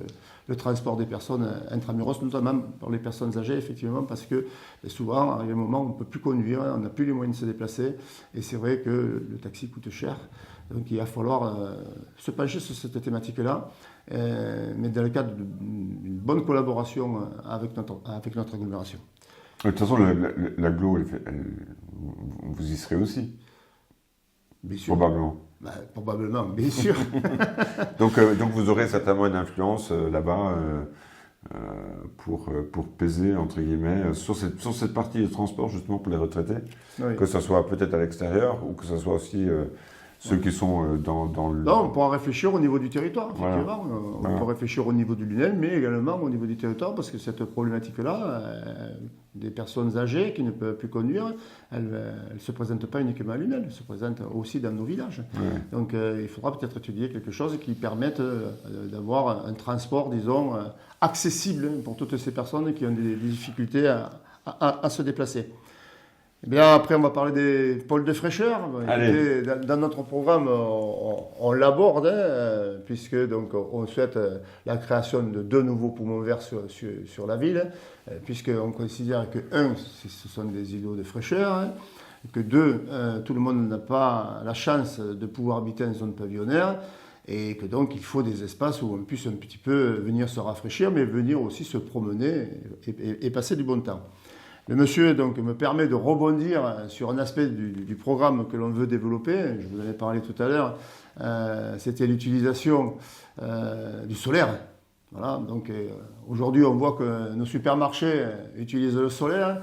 le transport des personnes intramuros, notamment pour les personnes âgées, effectivement, parce que souvent, il y a un moment où on ne peut plus conduire, on n'a plus les moyens de se déplacer, et c'est vrai que le taxi coûte cher. Donc il va falloir se pencher sur cette thématique-là, mais dans le cadre d'une bonne collaboration avec notre agglomération. De toute façon, l'agglo, vous y serez aussi. Bien sûr. Probablement. Probablement, bien sûr. donc vous aurez certainement une influence là-bas pour peser, entre guillemets, sur cette partie de transport, justement, pour les retraités. Oui. Que ce soit peut-être à l'extérieur ou que ce soit aussi ceux qui sont dans le... Non, on pourra réfléchir au niveau du territoire, effectivement. Voilà. On peut réfléchir au niveau du Lunel, mais également au niveau du territoire, parce que cette problématique-là, des personnes âgées qui ne peuvent plus conduire, elle ne se présente pas uniquement à Lunel, elle se présente aussi dans nos villages. Ouais. Donc il faudra peut-être étudier quelque chose qui permette d'avoir un transport, disons, accessible pour toutes ces personnes qui ont des difficultés à se déplacer. Bien, après, on va parler des pôles de fraîcheur. Dans notre programme, on l'aborde, puisque donc, on souhaite la création de 2 nouveaux poumons verts sur la ville, puisqu'on considère que 1, ce sont des îlots de fraîcheur, que 2, tout le monde n'a pas la chance de pouvoir habiter en zone pavillonnaire, et que donc il faut des espaces où on puisse un petit peu venir se rafraîchir, mais venir aussi se promener et passer du bon temps. Le monsieur donc, me permet de rebondir sur un aspect du programme que l'on veut développer. Je vous en ai parlé tout à l'heure. C'était l'utilisation du solaire. Voilà, donc, aujourd'hui, on voit que nos supermarchés utilisent le solaire.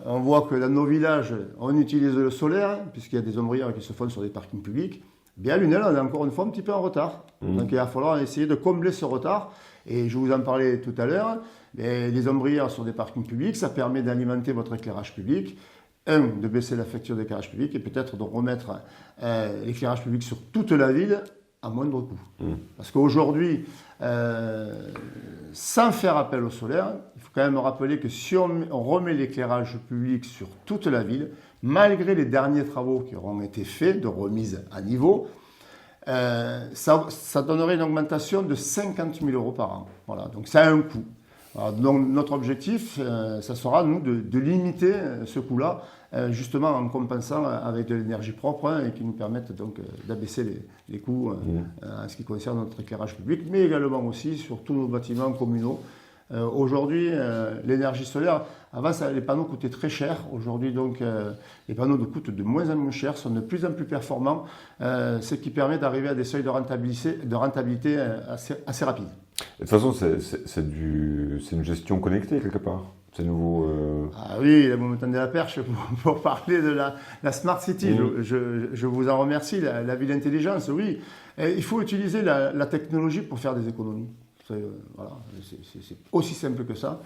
On voit que dans nos villages, on utilise le solaire, puisqu'il y a des ombrières qui se font sur des parkings publics. Bien, à Lunel, on est encore une fois un petit peu en retard. Donc, il va falloir essayer de combler ce retard. Et je vous en parlais tout à l'heure. Les ombrières sur des parkings publics, ça permet d'alimenter votre éclairage public. De baisser la facture d'éclairage public et peut-être de remettre l'éclairage public sur toute la ville à moindre coût. Parce qu'aujourd'hui, sans faire appel au solaire, il faut quand même rappeler que si on remet l'éclairage public sur toute la ville, malgré les derniers travaux qui auront été faits de remise à niveau, ça donnerait une augmentation de 50 000 € par an. Voilà, donc ça a un coût. Alors, donc notre objectif, ça sera, nous, de limiter ce coût-là, justement en compensant avec de l'énergie propre et qui nous permette donc d'abaisser les coûts en ce qui concerne notre éclairage public, mais également aussi sur tous nos bâtiments communaux. Aujourd'hui, l'énergie solaire, avant les panneaux coûtaient très cher. Aujourd'hui, donc, les panneaux coûtent de moins en moins cher, sont de plus en plus performants, ce qui permet d'arriver à des seuils de rentabilité assez rapides. De toute façon, c'est une gestion connectée quelque part. C'est nouveau. Ah oui, vous me tendez la perche pour parler de la Smart City. Je vous en remercie. La ville intelligence, oui. Et il faut utiliser la technologie pour faire des économies. Voilà, c'est aussi simple que ça.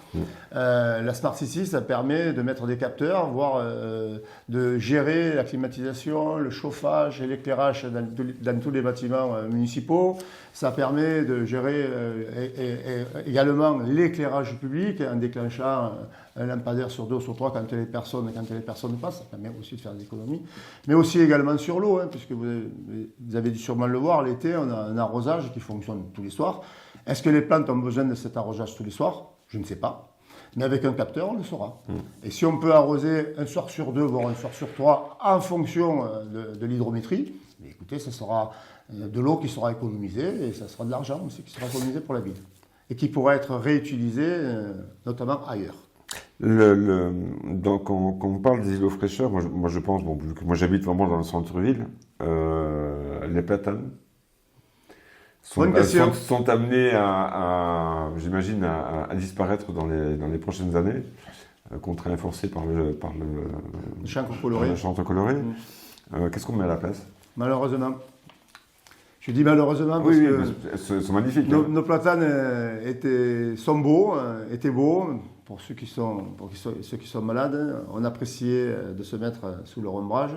La Smart City, ça permet de mettre des capteurs, voire de gérer la climatisation, le chauffage et l'éclairage dans tous les bâtiments municipaux. Ça permet de gérer également l'éclairage public en déclenchant un lampadaire sur 2 ou sur 3 quand les personnes passent. Ça permet aussi de faire des économies. Mais aussi également sur l'eau, hein, puisque vous avez dû sûrement le voir, l'été, on a un arrosage qui fonctionne tous les soirs. Est-ce que les plantes ont besoin de cet arrosage tous les soirs? Je ne sais pas. Mais avec un capteur, on le saura. Et si on peut arroser un soir sur 2, voire un soir sur 3, en fonction de l'hydrométrie, écoutez, ça sera de l'eau qui sera économisée et ça sera de l'argent aussi qui sera économisé pour la ville. Et qui pourra être réutilisé, notamment ailleurs. Donc, quand on parle des îlots fraîcheurs, moi je pense, vu que moi j'habite vraiment dans le centre-ville, les platanes sont amenés j'imagine, à disparaître dans les prochaines années, contraints et forcés par le chantre coloré. Qu'est-ce qu'on met à la place? Malheureusement. Je dis malheureusement parce que sont magnifiques. Nos platanes sont beaux, étaient beaux. Pour ceux qui sont malades, on appréciait de se mettre sous leur ombrage.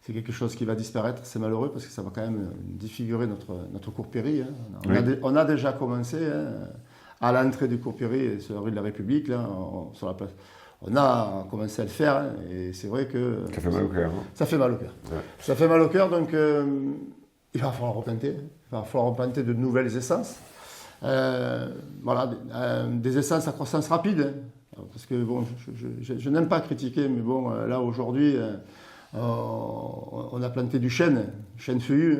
C'est quelque chose qui va disparaître, c'est malheureux parce que ça va quand même défigurer notre cours Péri. Hein. On a déjà commencé à l'entrée du cours Péri sur la rue de la République, là, sur la place. On a commencé à le faire hein, et c'est vrai que... Ça fait mal au cœur. Hein. Ça fait mal au cœur. Ouais. Ça fait mal au cœur, donc il va falloir replanter. Il va falloir replanter de nouvelles essences. Voilà, des essences à croissance rapide. Hein, parce que bon, je n'aime pas critiquer, mais bon, là aujourd'hui... on a planté du chêne feuillu.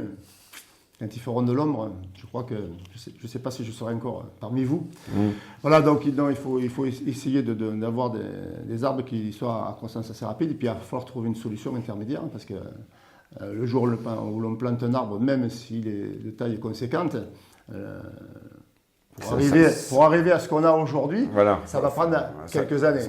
Quand ils feront de l'ombre, je crois que je ne sais pas si je serai encore parmi vous. Voilà, donc il faut essayer d'avoir des arbres qui soient à croissance assez rapide. Et puis il va falloir trouver une solution intermédiaire parce que le jour où l'on plante un arbre, même s'il est de taille conséquente, pour arriver à ce qu'on a aujourd'hui, ça va prendre quelques années.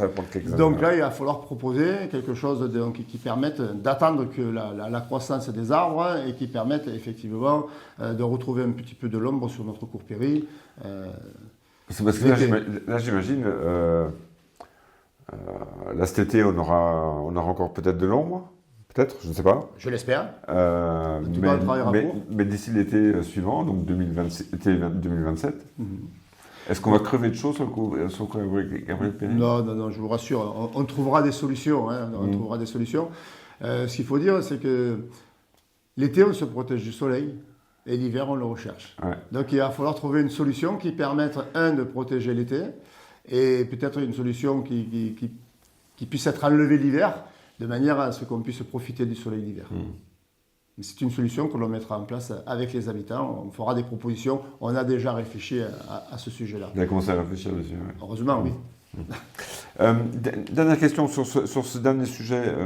Donc là, il va falloir proposer quelque chose qui permette d'attendre que la croissance des arbres et qui permette effectivement de retrouver un petit peu de l'ombre sur notre cours Péri. C'est parce que là, j'imagine, là cet été, on aura encore peut-être de l'ombre. Peut-être, je ne sais pas. Je l'espère. Mais d'ici l'été suivant, donc 2027, est-ce qu'on va crever de chaud sur le coup Gabriel Péri? Non, je vous rassure. On trouvera des solutions. Hein, on trouvera des solutions. Ce qu'il faut dire, c'est que l'été, on se protège du soleil et l'hiver, on le recherche. Ouais. Donc il va falloir trouver une solution qui permette, de protéger l'été et peut-être une solution qui puisse être enlevée l'hiver, de manière à ce qu'on puisse profiter du soleil d'hiver. Mais c'est une solution que l'on mettra en place avec les habitants. On fera des propositions. On a déjà réfléchi à ce sujet-là. Vous avez commencé à réfléchir dessus, oui. Heureusement, oui. Dernière question sur ce dernier sujet.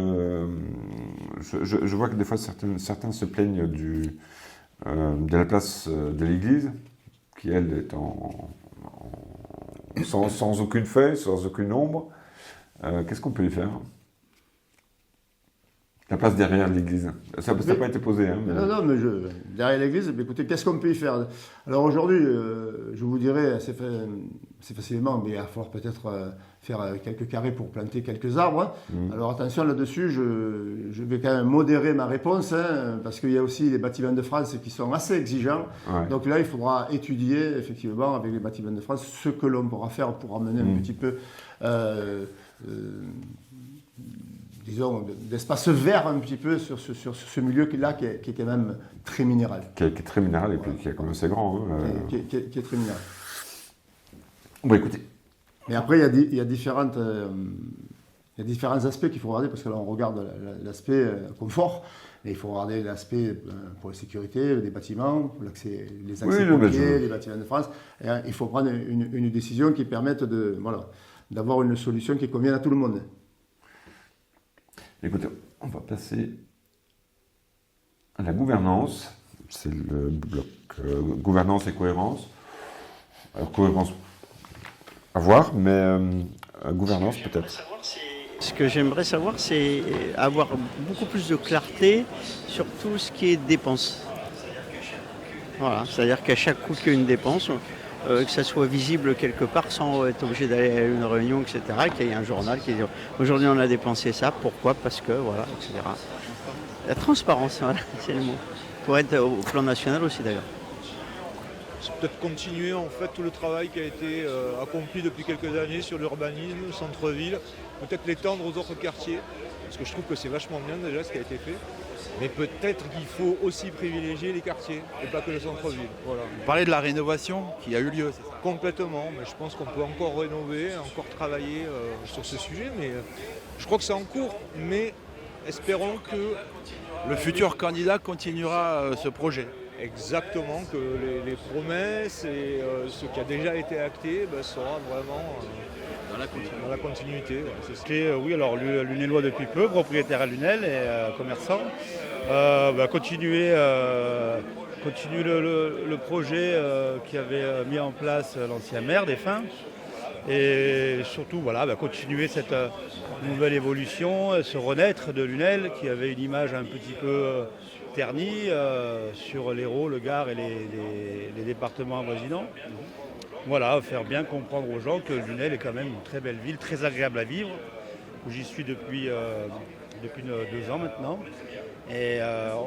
Je vois que des fois, certains se plaignent de la place de l'église, qui, elle, est sans aucune feuille, sans aucune ombre. Qu'est-ce qu'on peut y faire ? La place derrière l'église. Ça n'a pas été posé. Hein, mais... Non, mais derrière l'église, écoutez, qu'est-ce qu'on peut y faire? Alors aujourd'hui, je vous dirais assez facilement, mais il va falloir peut-être faire quelques carrés pour planter quelques arbres. Alors attention là-dessus, je vais quand même modérer ma réponse, parce qu'il y a aussi les bâtiments de France qui sont assez exigeants. Ouais. Donc là, il faudra étudier effectivement avec les bâtiments de France ce que l'on pourra faire pour amener un petit peu... disons, d'espace vert un petit peu sur ce milieu-là qui est quand même très minéral. Qui est très minéral et puis qui est quand même assez grand. Qui est très minéral. Bon, écoutez. Mais après, il y a différents aspects qu'il faut regarder, parce que là, on regarde l'aspect confort, mais il faut regarder l'aspect pour la sécurité des bâtiments, les accès pompiers, les bâtiments de France. Et, il faut prendre une décision qui permette d'avoir une solution qui convienne à tout le monde. Écoutez, on va passer à la gouvernance. C'est le bloc gouvernance et cohérence. Alors, cohérence à voir, mais gouvernance peut-être. Ce que j'aimerais savoir, c'est avoir beaucoup plus de clarté sur tout ce qui est dépenses. Voilà, c'est-à-dire qu'à chaque coup qu'il y a une dépense, que ça soit visible quelque part sans être obligé d'aller à une réunion, etc. Qu'il y ait un journal qui dit aujourd'hui on a dépensé ça, pourquoi, parce que, voilà, etc. La transparence, voilà, c'est le mot. Pour être au plan national aussi d'ailleurs. C'est peut-être continuer en fait tout le travail qui a été accompli depuis quelques années sur l'urbanisme, le centre-ville, peut-être l'étendre aux autres quartiers, parce que je trouve que c'est vachement bien déjà ce qui a été fait. Mais peut-être qu'il faut aussi privilégier les quartiers et pas que le centre-ville. Voilà. Vous parlez de la rénovation qui a eu lieu, c'est ça? Complètement, mais je pense qu'on peut encore rénover, encore travailler sur ce sujet, mais je crois que c'est en cours, mais espérons que le futur candidat continuera ce projet. Exactement, que les promesses et ce qui a déjà été acté sera vraiment dans la continuité. Ouais, c'est oui, alors Lunellois depuis peu, propriétaire à Lunel et commerçant. Continuer le projet qui avait mis en place l'ancien maire défunt. Et surtout, continuer cette nouvelle évolution, ce renaître de Lunel qui avait une image un petit peu ternie sur l'Hérault, le Gard et les départements avoisinants. Voilà, faire bien comprendre aux gens que Lunel est quand même une très belle ville, très agréable à vivre, où j'y suis depuis 2 ans maintenant. Et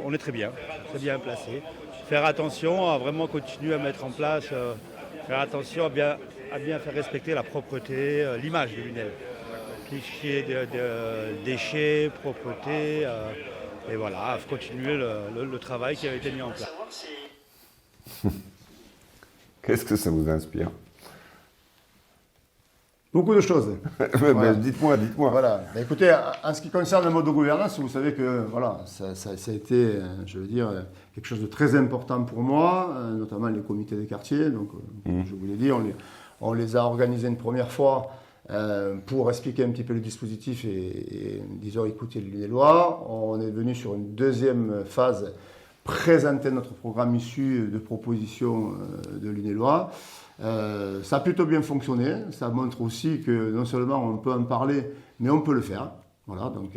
on est très bien placé. Faire attention à vraiment continuer à mettre en place, faire attention à bien faire respecter la propreté, l'image de Lunel. Cliché de déchets, propreté, et voilà, continuer le travail qui avait été mis en place. Qu'est-ce que ça vous inspire? Beaucoup de choses. Voilà. Dites-moi. Voilà. Écoutez, en ce qui concerne le mode de gouvernance, vous savez que voilà, ça a été, je veux dire, quelque chose de très important pour moi, notamment les comités des quartiers. Donc, je vous l'ai dit, on les a organisés une première fois pour expliquer un petit peu le dispositif et disons, écouter les Lunellois. On est venu sur une deuxième phase, présenter notre programme issu de propositions de Lunellois. Ça a plutôt bien fonctionné. Ça montre aussi que non seulement on peut en parler, mais on peut le faire. Voilà, donc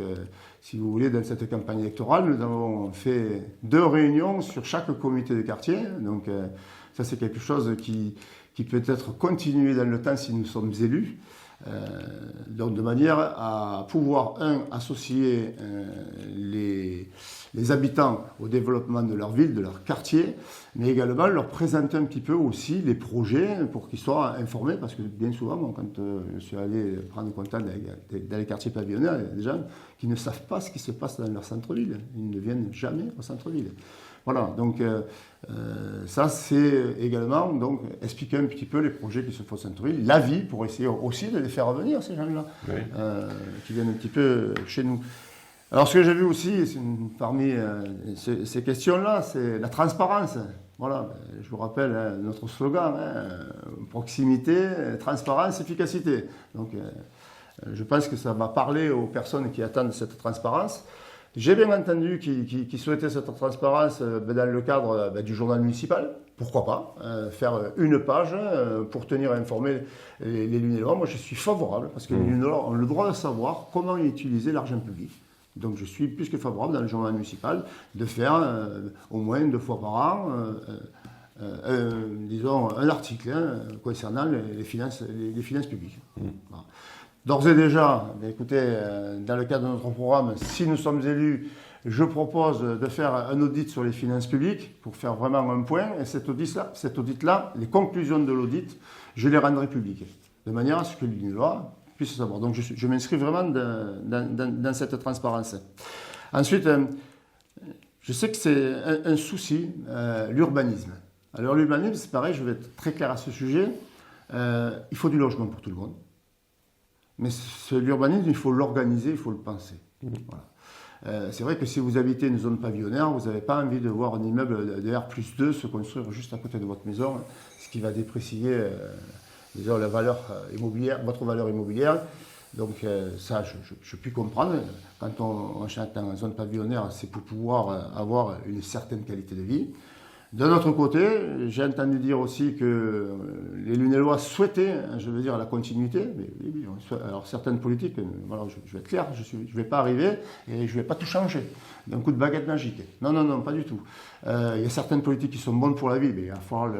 si vous voulez, dans cette campagne électorale, nous avons fait 2 réunions sur chaque comité de quartier. Donc ça, c'est quelque chose qui peut être continué dans le temps si nous sommes élus. Donc de manière à pouvoir, associer les habitants au développement de leur ville, de leur quartier, mais également leur présenter un petit peu aussi les projets pour qu'ils soient informés, parce que bien souvent, quand je suis allé prendre contact dans les quartiers pavillonnaires, il y a des gens qui ne savent pas ce qui se passe dans leur centre-ville. Ils ne viennent jamais au centre-ville. Voilà, donc ça c'est également donc, expliquer un petit peu les projets qui se font au centre-ville, la vie, pour essayer aussi de les faire venir, ces gens-là, oui. Qui viennent un petit peu chez nous. Alors ce que j'ai vu aussi, parmi ces questions-là, c'est la transparence. Voilà, je vous rappelle notre slogan, proximité, transparence, efficacité. Donc je pense que ça va parler aux personnes qui attendent cette transparence. J'ai bien entendu qu'ils souhaitaient cette transparence dans le cadre du journal municipal. Pourquoi pas faire une page pour tenir informés les Lunellois. Moi, je suis favorable parce que les Lunellois ont le droit de savoir comment utiliser l'argent public. Donc, je suis plus que favorable dans le journal municipal de faire au moins 2 fois par an, disons, un article concernant les finances publiques. Voilà. D'ores et déjà, écoutez, dans le cadre de notre programme, si nous sommes élus, je propose de faire un audit sur les finances publiques pour faire vraiment un point. Et cet audit-là, les conclusions de l'audit, je les rendrai publiques, de manière à ce que les Lunellois puissent savoir. Donc je m'inscris vraiment dans cette transparence. Ensuite, je sais que c'est un souci, l'urbanisme. Alors l'urbanisme, c'est pareil, je vais être très clair à ce sujet. Il faut du logement pour tout le monde. Mais l'urbanisme, il faut l'organiser, il faut le penser. Voilà. C'est vrai que si vous habitez une zone pavillonnaire, vous n'avez pas envie de voir un immeuble de R+2 se construire juste à côté de votre maison, ce qui va déprécier disons, la valeur immobilière, votre valeur immobilière. Donc ça, je puis comprendre. Quand on chante en zone pavillonnaire, c'est pour pouvoir avoir une certaine qualité de vie. D'un autre côté, j'ai entendu dire aussi que les Lunellois souhaitaient, je veux dire, la continuité. Mais oui, alors certaines politiques, voilà, je vais être clair, je ne vais pas arriver et je ne vais pas tout changer d'un coup de baguette magique. Non, non, non, pas du tout. Il y a certaines politiques qui sont bonnes pour la ville, mais il va falloir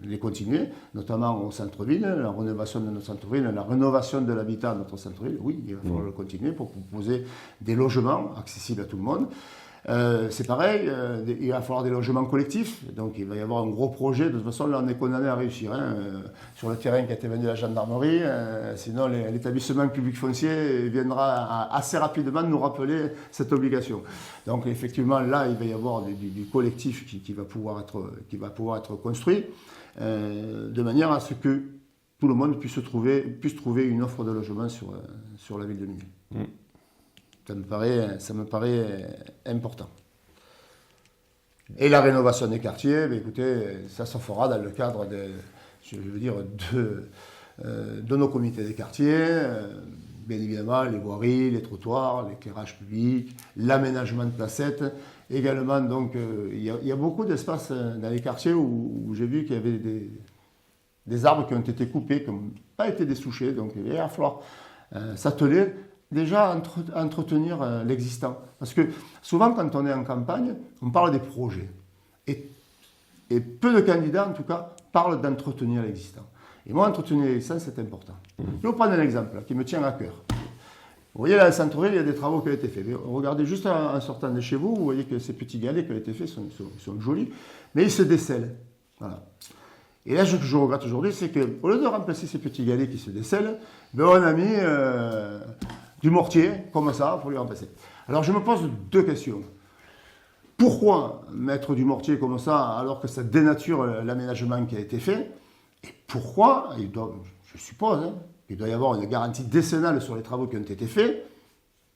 les continuer, notamment au centre-ville, la rénovation de notre centre-ville, la rénovation de l'habitat de notre centre-ville. Oui, il va falloir le continuer pour proposer des logements accessibles à tout le monde. C'est pareil, il va falloir des logements collectifs, donc il va y avoir un gros projet. De toute façon, là on est condamné à réussir sur le terrain qui a été vendu à la gendarmerie. Sinon, l'établissement public foncier viendra assez rapidement nous rappeler cette obligation. Donc effectivement, là il va y avoir du collectif qui va pouvoir être construit de manière à ce que tout le monde puisse trouver une offre de logement sur la ville de Lunel. Ça me paraît important. Et la rénovation des quartiers, écoutez, ça se fera dans le cadre de nos comités des quartiers. Bien évidemment, les voiries, les trottoirs, l'éclairage public, l'aménagement de placettes. Également, donc, il y a beaucoup d'espaces dans les quartiers où j'ai vu qu'il y avait des arbres qui ont été coupés, qui n'ont pas été dessouchés. Donc, il va falloir s'atteler déjà à entretenir l'existant. Parce que souvent, quand on est en campagne, on parle des projets. Et peu de candidats, en tout cas, parlent d'entretenir l'existant. Et moi, entretenir l'existant, c'est important. Je vais vous prendre un exemple qui me tient à cœur. Vous voyez, là, à Centre-Ville, il y a des travaux qui ont été faits. Regardez juste en sortant de chez vous, vous voyez que ces petits galets qui ont été faits sont jolis, mais ils se décèlent. Voilà. Et là, ce que je regrette aujourd'hui, c'est qu'au lieu de remplacer ces petits galets qui se décèlent, on a mis du mortier, comme ça, pour les remplacer. Alors, je me pose deux questions. Pourquoi mettre du mortier comme ça, alors que ça dénature l'aménagement qui a été fait? Et pourquoi, je suppose, il doit y avoir une garantie décennale sur les travaux qui ont été faits,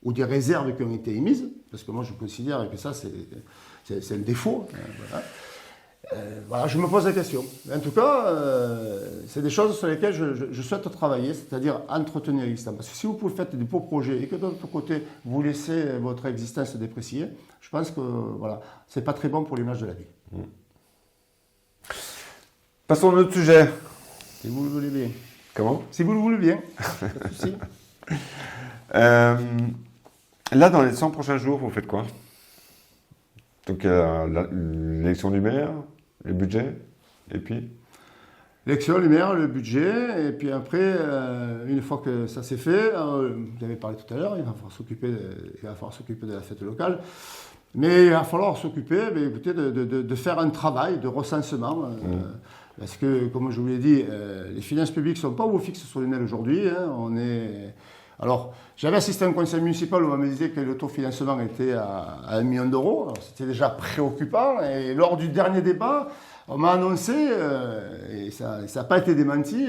ou des réserves qui ont été émises, parce que moi, je considère que ça, c'est un défaut. Voilà. Voilà, je me pose la question. En tout cas, c'est des choses sur lesquelles je souhaite travailler, c'est-à-dire entretenir l'existant. Parce que si vous faites des beaux projets et que de l'autre côté, vous laissez votre existence se déprécier, je pense que voilà, c'est pas très bon pour l'image de la ville. Passons à un autre sujet. Si vous le voulez bien. Comment? Si vous le voulez bien. Pas de souci. Là, dans les 100 prochains jours, vous faites quoi? Donc, l'élection du maire, le budget, et puis l'élection du maire, le budget, et puis après, une fois que ça s'est fait, vous avez parlé tout à l'heure, il va falloir s'occuper de la fête locale, mais il va falloir s'occuper écoutez, de faire un travail de recensement, parce que, comme je vous l'ai dit, les finances publiques ne sont pas au fixe sur Lunel aujourd'hui, Alors, j'avais assisté à un conseil municipal où on me disait que l'autofinancement était à 1 million d'euros. Alors, c'était déjà préoccupant. Et lors du dernier débat, on m'a annoncé, et ça n'a pas été démenti,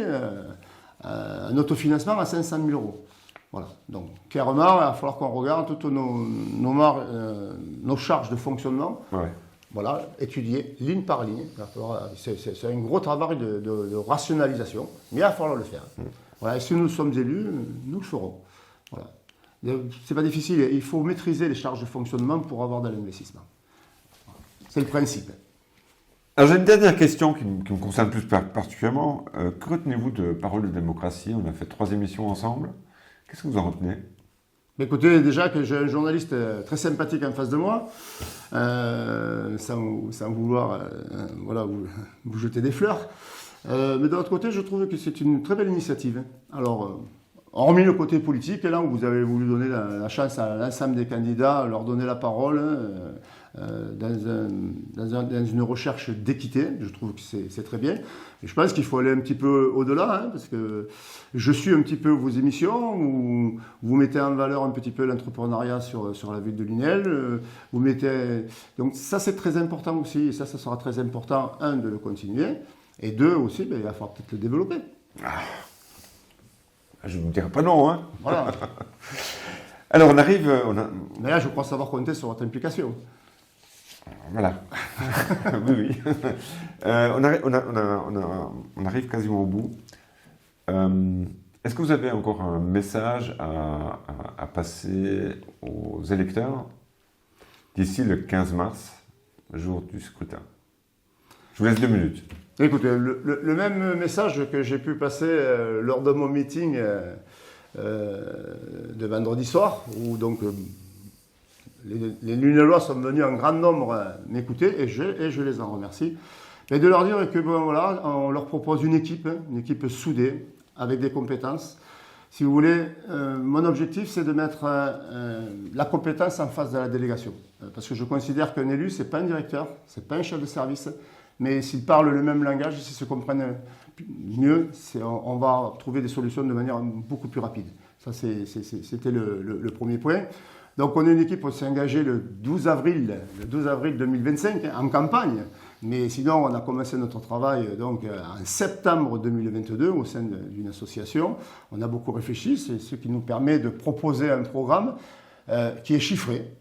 un autofinancement à 500 000 euros. Voilà. Donc, clairement, il va falloir qu'on regarde toutes nos charges de fonctionnement. Ouais. Voilà, étudier ligne par ligne. C'est un gros travail de rationalisation, mais il va falloir le faire. Voilà, et si nous sommes élus, nous le ferons. Voilà. C'est pas difficile, il faut maîtriser les charges de fonctionnement pour avoir de l'investissement. C'est le principe. Alors j'ai une dernière question qui me concerne plus particulièrement. Que retenez-vous de Parole de démocratie? On a fait 3 émissions ensemble. Qu'est-ce que vous en retenez? Écoutez, déjà que j'ai un journaliste très sympathique en face de moi, sans vouloir voilà, vous jeter des fleurs. Mais de l'autre côté, je trouve que c'est une très belle initiative. Alors, hormis le côté politique, là où vous avez voulu donner la chance à l'ensemble des candidats, leur donner la parole dans une recherche d'équité, je trouve que c'est très bien. Et je pense qu'il faut aller un petit peu au-delà, parce que je suis un petit peu vos émissions où vous mettez en valeur un petit peu l'entrepreneuriat sur la ville de Lunel. Donc ça, c'est très important aussi, et ça sera très important, de le continuer. Et 2 aussi, il va falloir peut-être le développer. Je ne vous dirai pas non. Hein. Voilà. Alors on arrive... Mais là, je crois savoir compter sur votre implication. Voilà. Oui. On arrive quasiment au bout. Est-ce que vous avez encore un message à passer aux électeurs d'ici le 15 mars, jour du scrutin? Je vous laisse 2 minutes. Écoutez, le même message que j'ai pu passer lors de mon meeting de vendredi soir, où donc les Lunellois sont venus en grand nombre m'écouter, et je les en remercie. Et de leur dire que voilà, on leur propose une équipe soudée, avec des compétences. Si vous voulez, mon objectif, c'est de mettre la compétence en face de la délégation. Parce que je considère qu'un élu, ce n'est pas un directeur, ce n'est pas un chef de service, mais s'ils parlent le même langage, s'ils se comprennent mieux, on va trouver des solutions de manière beaucoup plus rapide. Ça, c'était le premier point. Donc, on est une équipe, on s'est engagé le 12 avril 2025 en campagne. Mais sinon, on a commencé notre travail donc, en septembre 2022 au sein d'une association. On a beaucoup réfléchi, c'est ce qui nous permet de proposer un programme qui est chiffré.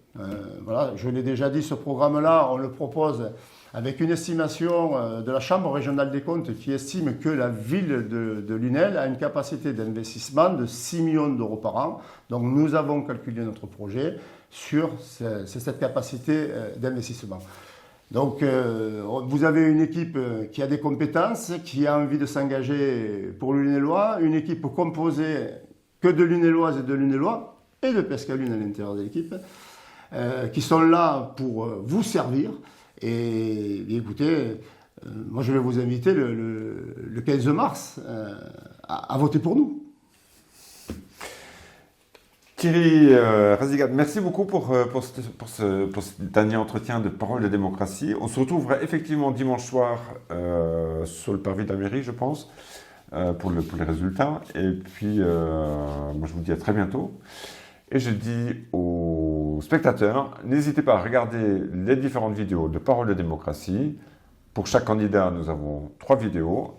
Voilà, je l'ai déjà dit, ce programme-là, on le propose avec une estimation de la Chambre régionale des comptes qui estime que la ville de Lunel a une capacité d'investissement de 6 millions d'euros par an. Donc nous avons calculé notre projet sur cette capacité d'investissement. Donc vous avez une équipe qui a des compétences, qui a envie de s'engager pour le Lunellois, une équipe composée que de Lunelloises et de Lunellois et de Pescalune à l'intérieur de l'équipe, qui sont là pour vous servir. Et écoutez, moi je vais vous inviter le 15 mars à voter pour nous. Thierry Razigat, merci beaucoup pour ce dernier entretien de Parole de démocratie. On se retrouvera effectivement dimanche soir sur le parvis de la mairie, je pense, pour les résultats. Et puis, moi je vous dis à très bientôt. Et je dis aux spectateurs, n'hésitez pas à regarder les différentes vidéos de Parole de démocratie. Pour chaque candidat, nous avons 3 vidéos.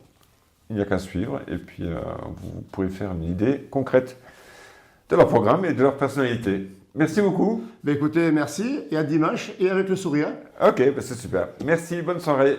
Il n'y a qu'à suivre. Et puis, vous pourrez faire une idée concrète de leur programme et de leur personnalité. Merci beaucoup. Ben écoutez, merci. Et à dimanche. Et avec le sourire. Ok, ben c'est super. Merci, bonne soirée.